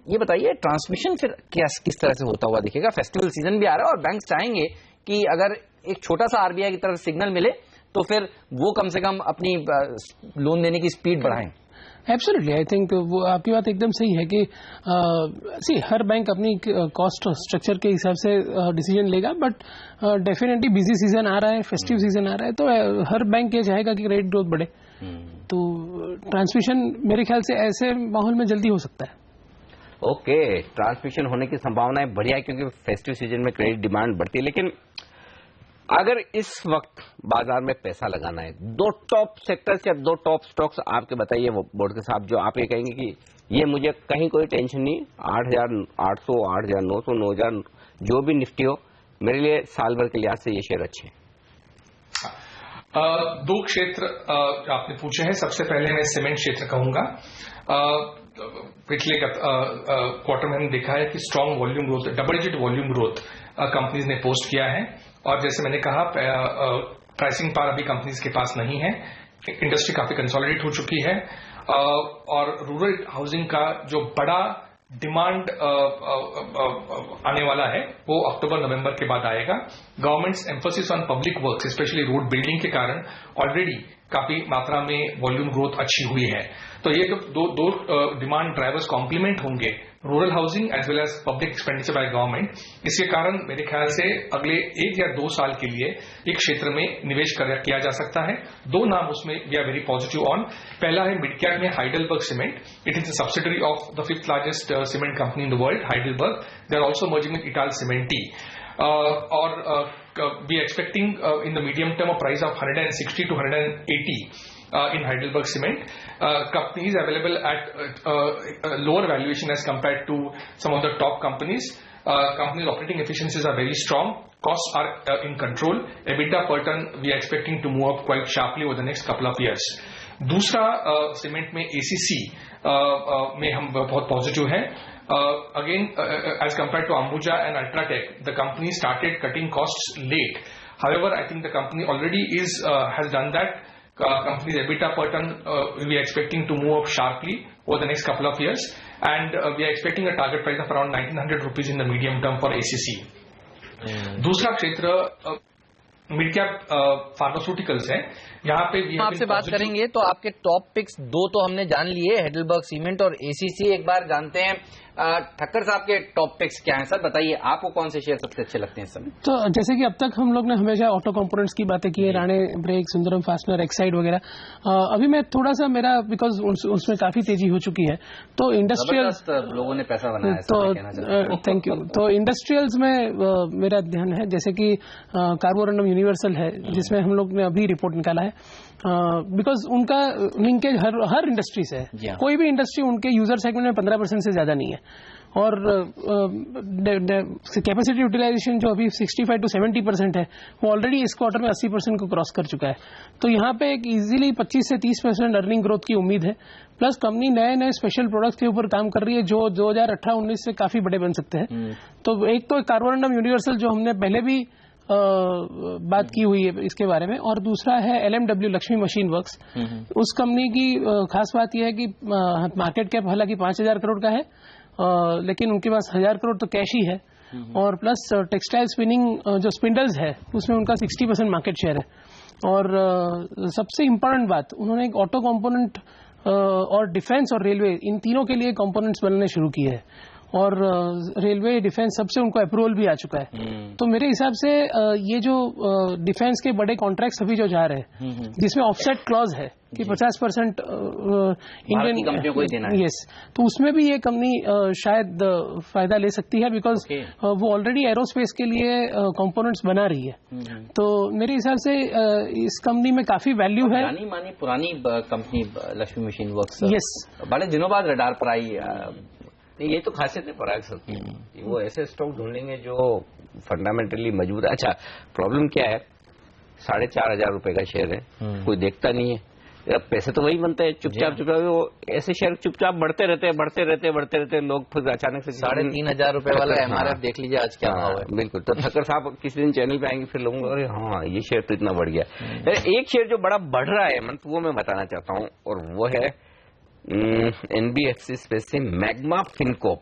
ये बताइए, ट्रांसमिशन फिर किस तरह से होता हुआ दिखेगा? फेस्टिवल सीजन भी आ रहा है और बैंक चाहेंगे कि अगर एक छोटा सा आरबीआई की तरफ सिग्नल मिले तो फिर वो कम से कम अपनी लोन देने की स्पीड बढ़ाएं. एब्सोल्युटली, आई थिंक वो आपकी बात एकदम सही है कि हर बैंक अपनी कॉस्ट स्ट्रक्चर के हिसाब से डिसीजन लेगा. बट डेफिनेटली बिजी सीजन आ रहा है, फेस्टिव सीजन आ रहा है, तो हर बैंक ये चाहेगा कि रेट ग्रोथ बढ़े. तो ट्रांसमिशन मेरे ख्याल से ऐसे माहौल में जल्दी हो सकता है. ओके, ट्रांसमिशन होने की संभावनाएं बढ़िया है, क्योंकि फेस्टिव सीजन में क्रेडिट डिमांड बढ़ती है. लेकिन अगर इस वक्त बाजार में पैसा लगाना है, 2 टॉप सेक्टर्स या 2 टॉप स्टॉक्स आपके बताइए वो बोर्ड के साहब, जो आप ये कहेंगे कि ये मुझे कहीं कोई टेंशन नहीं, 8,800, 8,900, 9,000 जो भी निफ्टी हो, मेरे लिए साल भर के लिहाज से ये शेयर अच्छे हैं. 2 क्षेत्र आपने पूछे हैं. सबसे पहले मैं सीमेंट क्षेत्र कहूंगा. पिछले क्वार्टर में हमने देखा है कि strong volume growth, double digit volume growth companies ने पोस्ट किया है. और जैसे मैंने कहा, प्राइसिंग पावर अभी कंपनीज के पास नहीं है. इंडस्ट्री काफी कंसोलिडेट हो चुकी है. और रूरल हाउसिंग का जो बड़ा डिमांड आने वाला है वो अक्टूबर-नवंबर के बाद आएगा. Governments emphasis on public works, specially road building के कारण ऑलरेडी काफी मात्रा में वॉल्यूम ग्रोथ अच्छी हुई है. तो ये जब दो डिमांड ड्राइवर्स कॉम्प्लीमेंट होंगे rural housing as well as public expenditure by government. इसके कारण मेरे ख्याल से अगले 1 या 2 साल के लिए एक क्षेत्र में निवेश किया जा सकता है। 2 नाम उसमें we are very positive on. पहला है मिड कैप में Heidelberg cement. It is a subsidiary of the 5th largest cement company in the world, Heidelberg. They are also merging with Italcementi. और we are expecting in the medium term a price of 160 to 180 in Heidelberg Cement. Company is available at lower valuation as compared to some of the top companies. Company's operating efficiencies are very strong. Costs are in control. EBITDA per ton we are expecting to move up quite sharply over the next couple of years. दूसरा cement में ACC में हम बहुत positive हैं. Again, as compared to Ambuja and Ultratech, the company started cutting costs late. However, I think the company already has done that. Company's EBITDA per ton we are expecting to move up sharply over the next couple of years, and we are expecting a target price of around 1900 rupees in the medium term for ACC. दूसरा क्षेत्र mid cap pharmaceuticals है. यहाँ पे आपसे बात करेंगे तो आपके टॉप पिक्स 2 तो हमने जान लिए, हेडलबर्ग सीमेंट और ACC. एक बार जानते हैं ठक्कर साहब के टॉप पिक्स क्या हैं. सर बताइए, आपको कौन से शेयर सबसे अच्छे लगते हैं इस समय? तो जैसे कि अब तक हम लोग ने हमेशा ऑटो कंपोनेंट्स की बातें की है, Rane brake, Sundaram fastener, Exide वगैरह. अभी मैं थोड़ा सा मेरा बिकॉज उसमें काफी तेजी हो चुकी है, तो इंडस्ट्रियल्स लोगों ने पैसा बनाया तो थैंक यू. तो इंडस्ट्रियल्स में मेरा ध्यान है, जैसे कि कार्बोरंडम यूनिवर्सल है जिसमें हम लोग ने अभी रिपोर्ट निकाला है. बिकॉज उनका लिंकेज हर इंडस्ट्री से है. कोई भी इंडस्ट्री उनके यूजर सेगमेंट में 15% से ज्यादा नहीं है. और कैपेसिटी यूटिलाइजेशन जो अभी 65 to 70% है, वो ऑलरेडी इस क्वार्टर में 80% को क्रॉस कर चुका है. तो यहाँ पे एक इजीली 25 से 30% अर्निंग ग्रोथ की उम्मीद है. प्लस कंपनी नए नए स्पेशल प्रोडक्ट्स के ऊपर काम कर रही है जो 2018-19 से काफी बड़े बन सकते हैं. तो एक तो कार्बोरंडम यूनिवर्सल जो हमने पहले भी बात की हुई है इसके बारे में, और दूसरा है LMW लक्ष्मी मशीन वर्क्स. उस कंपनी की खास बात यह है कि मार्केट कैप हालांकि 5000 करोड़ का है, लेकिन उनके पास 1000 करोड़ तो कैश ही है. और प्लस टेक्सटाइल स्पिनिंग जो स्पिंडल्स है उसमें उनका 60% मार्केट शेयर है. और सबसे इम्पोर्टेंट बात, उन्होंने एक ऑटो कंपोनेंट और डिफेंस और रेलवे, इन तीनों के लिए कंपोनेंट्स बनने शुरू किए हैं. और रेलवे डिफेंस सबसे उनको अप्रूवल भी आ चुका है. तो मेरे हिसाब से ये जो डिफेंस के बड़े कॉन्ट्रैक्ट्स अभी जो जा रहे हैं जिसमें ऑफसेट क्लॉज है कि 50% इंडियन कंपनियों को ही देना है, यस, तो उसमें भी ये कंपनी शायद फायदा ले सकती है, बिकॉज वो ऑलरेडी एरोस्पेस के लिए कंपोनेंट्स बना रही है. तो मेरे हिसाब से इस कंपनी में काफी वैल्यू है. जानी मानी पुरानी company Lakshmi machine works, yes, बड़े दिनों बाद रडार पर आई. ये तो खासियत है पराग सकती है, वो ऐसे स्टॉक ढूंढेंगे जो फंडामेंटली मजबूत है. अच्छा, प्रॉब्लम क्या है, 4500 रुपए का शेयर है, कोई देखता नहीं है. पैसे तो वही बनते हैं चुपचाप. वो ऐसे शेयर चुपचाप बढ़ते रहते लोग फिर अचानक से 3500 रुपए वाला MRF देख लीजिए आज क्या भाव है. बिल्कुल. तो ठक्कर साहब किसी दिन चैनल पे आएंगे, फिर लोगों को अरे हाँ ये शेयर तो इतना बढ़ गया. एक शेयर जो बड़ा बढ़ रहा है वो मैं बताना चाहता हूँ, और वो है NBFC स्पेस से मैग्मा फिनकॉप.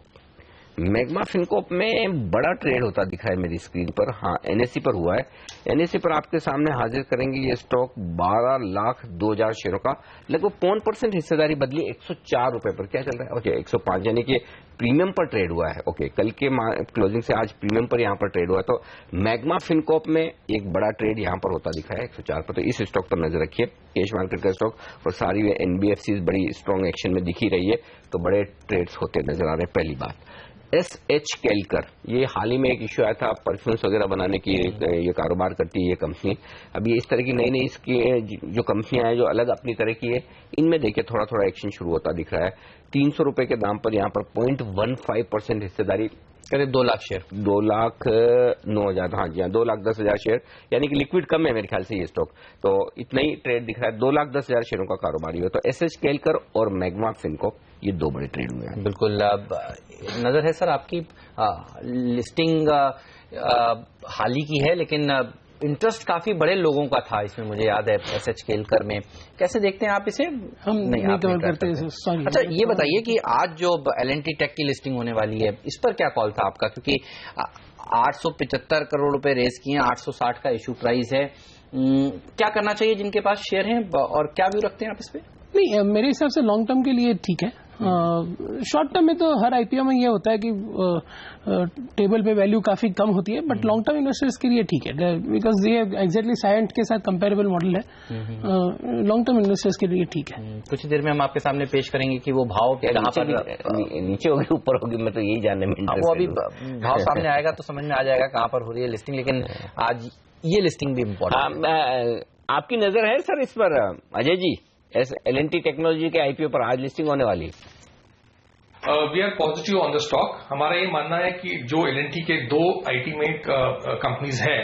मैग्मा फिनकॉप में बड़ा ट्रेड होता दिखा है मेरी स्क्रीन पर. हाँ, NSE पर हुआ है. NSE पर आपके सामने हाजिर करेंगे ये स्टॉक 12,02,000 शेयरों का लगभग 5% हिस्सेदारी बदली 104 रुपए पर. क्या चल रहा है? ओके, 105, यानी कि प्रीमियम पर ट्रेड हुआ है. ओके, कल के क्लोजिंग से आज प्रीमियम पर यहाँ पर ट्रेड हुआ है. तो मैग्मा फिनकॉप में एक बड़ा ट्रेड यहाँ पर होता दिखा है 104 पर. तो इस स्टॉक पर नजर रखिए. कैश मार्केट का स्टॉक और सारी NBFC बड़ी स्ट्रॉन्ग एक्शन में दिखी रही है, तो बड़े ट्रेड्स होते नजर आ रहे हैं. पहली बात, SH केलकर, ये हाल ही में एक इश्यू आया था, परफ्यूम्स वगैरह बनाने की ये कारोबार करती है ये कंपनी. अब ये इस तरह की नई इसकी जो कंपनियां हैं जो अलग अपनी तरह की है, इनमें देखिए थोड़ा थोड़ा एक्शन शुरू होता दिख रहा है. 300 रुपए के दाम पर यहाँ पर 0.15% हिस्सेदारी, करीब 2 लाख शेयर, 2,09,000. हाँ जी हाँ, 2,10,000 शेयर, यानी कि लिक्विड कम है मेरे ख्याल से ये स्टॉक. तो इतना ही ट्रेड दिख रहा है. 2,10,000 शेयरों का कारोबार हुआ. तो SH केलकर और मैग्मा फिनकॉप, ये 2 बड़े ट्रेड हुए हैं. बिल्कुल. अब नजर है सर आपकी लिस्टिंग हाल ही की है, लेकिन इंटरेस्ट काफी बड़े लोगों का था इसमें, मुझे याद है SH केलकर में. कैसे देखते हैं आप इसे? हम नहीं कवर करते. अच्छा, ये बताइए कि आज जो L&T टेक की लिस्टिंग होने वाली है, इस पर क्या कॉल था आपका? क्योंकि 875 करोड़ रुपए रेस किए हैं, 860 का इशू प्राइस है. क्या करना चाहिए जिनके पास शेयर हैं, और क्या व्यू रखते हैं आप इस पे? नहीं, मेरे हिसाब से लॉन्ग टर्म के लिए ठीक है. शॉर्ट टर्म में तो हर आईपीओ में ये होता है कि टेबल पे वैल्यू काफी कम होती है, बट लॉन्ग टर्म इन्वेस्टर्स के लिए ठीक है, बिकॉज ये एग्जैक्टली साइएंट के साथ कंपेरेबल मॉडल है। लॉन्ग टर्म इन्वेस्टर्स के लिए ठीक है। कुछ देर में हम आपके सामने पेश करेंगे कि वो भाव कहाँ पर नीचे होगी ऊपर होगी, मैं तो यही जानने में वो अभी भाव सामने आएगा तो समझ में आ जाएगा कहाँ पर हो रही है लिस्टिंग, लेकिन आज ये लिस्टिंग भी इम्पोर्टेंट। आपकी नजर है सर इस पर अजय जी, L&T टेक्नोलॉजी के आईपीओ पर आज लिस्टिंग होने वाली है? We are positive on the stock. हमारा ये मानना है कि जो L&T के 2 आईटी में कंपनीज है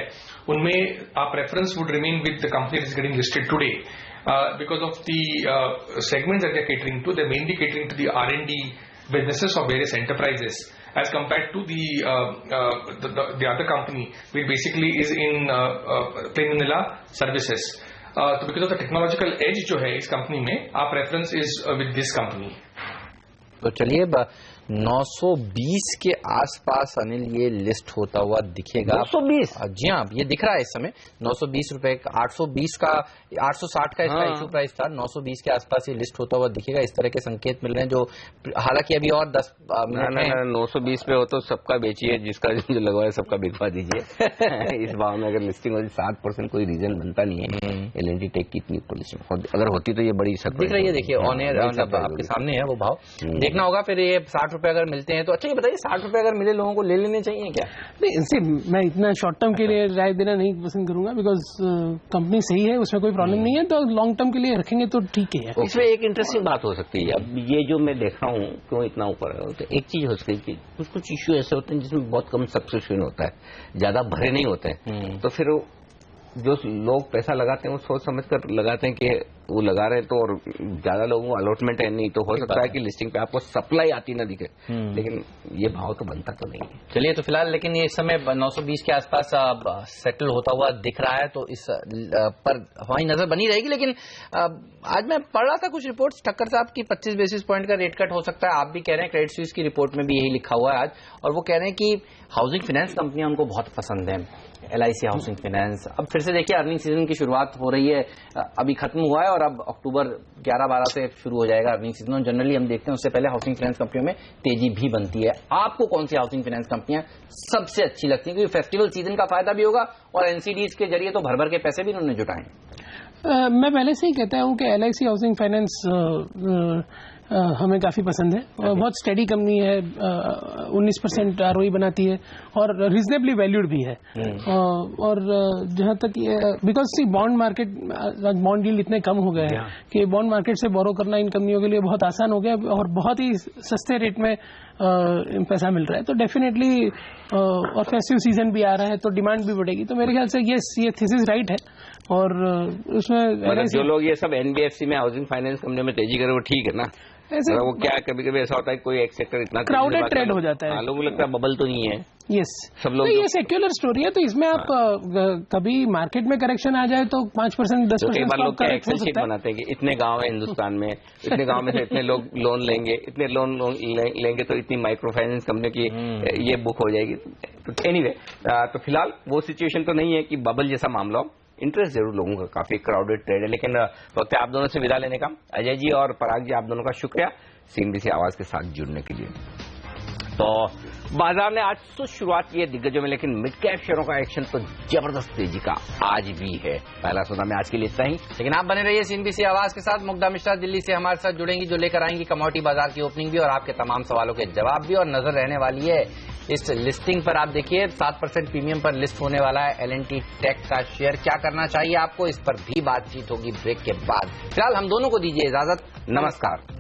उनमें आप preference would remain with the company is getting listed today because of the segments that they are catering to. They mainly catering to the R&D businesses of various enterprises as compared to the other company which basically is in plain vanilla services. तो because of the technological edge जो है इस company में, our preference is with this company. तो चलिए 920 के आसपास अनिल ये लिस्ट होता हुआ दिखेगा। 920? जी हाँ, ये दिख रहा है इस समय 920 रुपए, 820 का 860 का इसका इशू प्राइस था, 920 के आसपास ये लिस्ट होता हुआ दिखेगा। इस तरह के संकेत मिल रहे हैं, जो हालांकि अभी और 10 मिनट में 920 पे हो तो सबका बेचिए, जिसका जो लगवाए सबका बिकवा दीजिए। इस भाव में अगर लिस्टिंग होती 7% कोई रीजन बनता नहीं है L&T टेक की इतनी ऊपर लिस्टिंग अगर होती तो ये बड़ी दिख रही है। देखिए ऑन एयर आपके सामने है वो भाव, देखना होगा। फिर ये 60 रुपए अगर मिलते हैं तो अच्छा, ये बताइए 60 रुपए अगर मिले लोगों को ले लेने चाहिए क्या? नहीं, मैं इतना शॉर्ट टर्म के लिए राय देना नहीं पसंद करूंगा, बिकॉज कंपनी सही है, उसमें कोई प्रॉब्लम नहीं है, तो लॉन्ग टर्म के लिए रखेंगे तो ठीक है। इसमें एक इंटरेस्टिंग बात हो सकती है, अब ये जो मैं देख रहा हूँ क्यों इतना ऊपर है, तो एक चीज हो सकती है कि कुछ इश्यू ऐसे होते हैं जिसमें बहुत कम सब्सक्रिप्शन होता है, ज्यादा भरे नहीं होते हैं, तो फिर जो लोग पैसा लगाते हैं वो सोच समझ कर लगाते हैं कि वो लगा रहे हैं तो, और ज्यादा लोगों को अलॉटमेंट है नहीं, तो हो सकता है कि लिस्टिंग पे आपको सप्लाई आती ना दिखे, लेकिन ये भाव तो बनता तो नहीं है। चलिए, तो फिलहाल लेकिन ये इस समय 920 के आसपास सेटल होता हुआ दिख रहा है, तो इस पर हमारी नजर बनी रहेगी। लेकिन आज मैं पढ़ रहा था कुछ रिपोर्ट्स, ठक्कर साहब की 25 बेसिस पॉइंट का रेट कट हो सकता है। आप भी कह रहे हैं, क्रेडिट स्विस की रिपोर्ट में भी यही लिखा हुआ है आज, और वो कह रहे हैं कि हाउसिंग फाइनेंस कंपनियां उनको बहुत पसंद है, LIC हाउसिंग फाइनेंस। अब फिर से देखिए अर्निंग सीजन की शुरुआत हो रही है, अभी खत्म हुआ है और अब अक्टूबर 11-12 से शुरू हो जाएगा अर्निंग सीजन, और जनरली हम देखते हैं उससे पहले हाउसिंग फाइनेंस कंपनियों में तेजी भी बनती है। आपको कौन सी हाउसिंग फाइनेंस कंपनियां सबसे अच्छी लगती हैं, क्योंकि फेस्टिवल सीजन का फायदा भी होगा और NCDs के जरिए तो भर भर के पैसे भी उन्होंने जुटाए? मैं पहले से ही कहता हूं कि LIC हाउसिंग फाइनेंस हमें काफी पसंद है, बहुत स्टेडी कंपनी है, 19% ROE बनाती है और रीजनेबली वैल्यूड भी है। और जहां तक because see bond market, bond deal इतने कम हो गए हैं कि बॉन्ड मार्केट से बोरो करना इन कंपनियों के लिए बहुत आसान हो गया और बहुत ही सस्ते रेट में पैसा मिल रहा है। तो डेफिनेटली, और फेस्टिव सीजन भी आ रहा है तो डिमांड भी बढ़ेगी, तो मेरे ख्याल से ये थीसिस राइट है। और उसमें जो लोग ये सब NBFC में हाउसिंग फाइनेंस कंपनी में तेजी करे वो ठीक है ना, ऐसे वो क्या कभी कभी ऐसा होता है कोई एक सेक्टर इतना क्राउडेड ट्रेड हो जाता है, लोगों को लगता है बबल तो नहीं है। यस, सब लोग ये सेक्युलर स्टोरी है, तो इसमें आप कभी मार्केट में करेक्शन आ जाए तो 5% 10% लोग एक्सेल शीट बनाते हैं कि इतने गांव है हिंदुस्तान में, इतने गांव में से इतने लोग लोन लेंगे, इतने लोन लेंगे तो इतनी माइक्रो फाइनेंस कंपनी की ये बुक हो जाएगी। तो एनीवे, तो फिलहाल वो सिचुएशन तो नहीं है कि बबल जैसा मामला हो। इंटरेस्ट जरूर लोगों का काफी क्राउडेड ट्रेड है, लेकिन वक्त आप दोनों से विदा लेने का। अजय जी और पराग जी, आप दोनों का शुक्रिया CNBC आवाज के साथ जुड़ने के लिए। तो बाजार ने आज तो शुरुआत की है दिग्गजों में, लेकिन मिड कैप शेयरों का एक्शन तो जबरदस्त तेजी का आज भी है। पहला सौदा में आज के लिए इतना ही, लेकिन आप बने रहिए CNBC आवाज के साथ। मुग्धा मिश्रा दिल्ली से हमारे साथ जुड़ेंगी, जो लेकर आएंगी कमोडिटी बाजार की ओपनिंग भी और आपके तमाम सवालों के जवाब भी, और नजर रहने वाली है इस लिस्टिंग पर। आप देखिए 7% प्रीमियम पर लिस्ट होने वाला है L&T टेक का शेयर, क्या करना चाहिए आपको, इस पर भी बातचीत होगी ब्रेक के बाद। फिलहाल हम दोनों को दीजिए इजाजत, नमस्कार।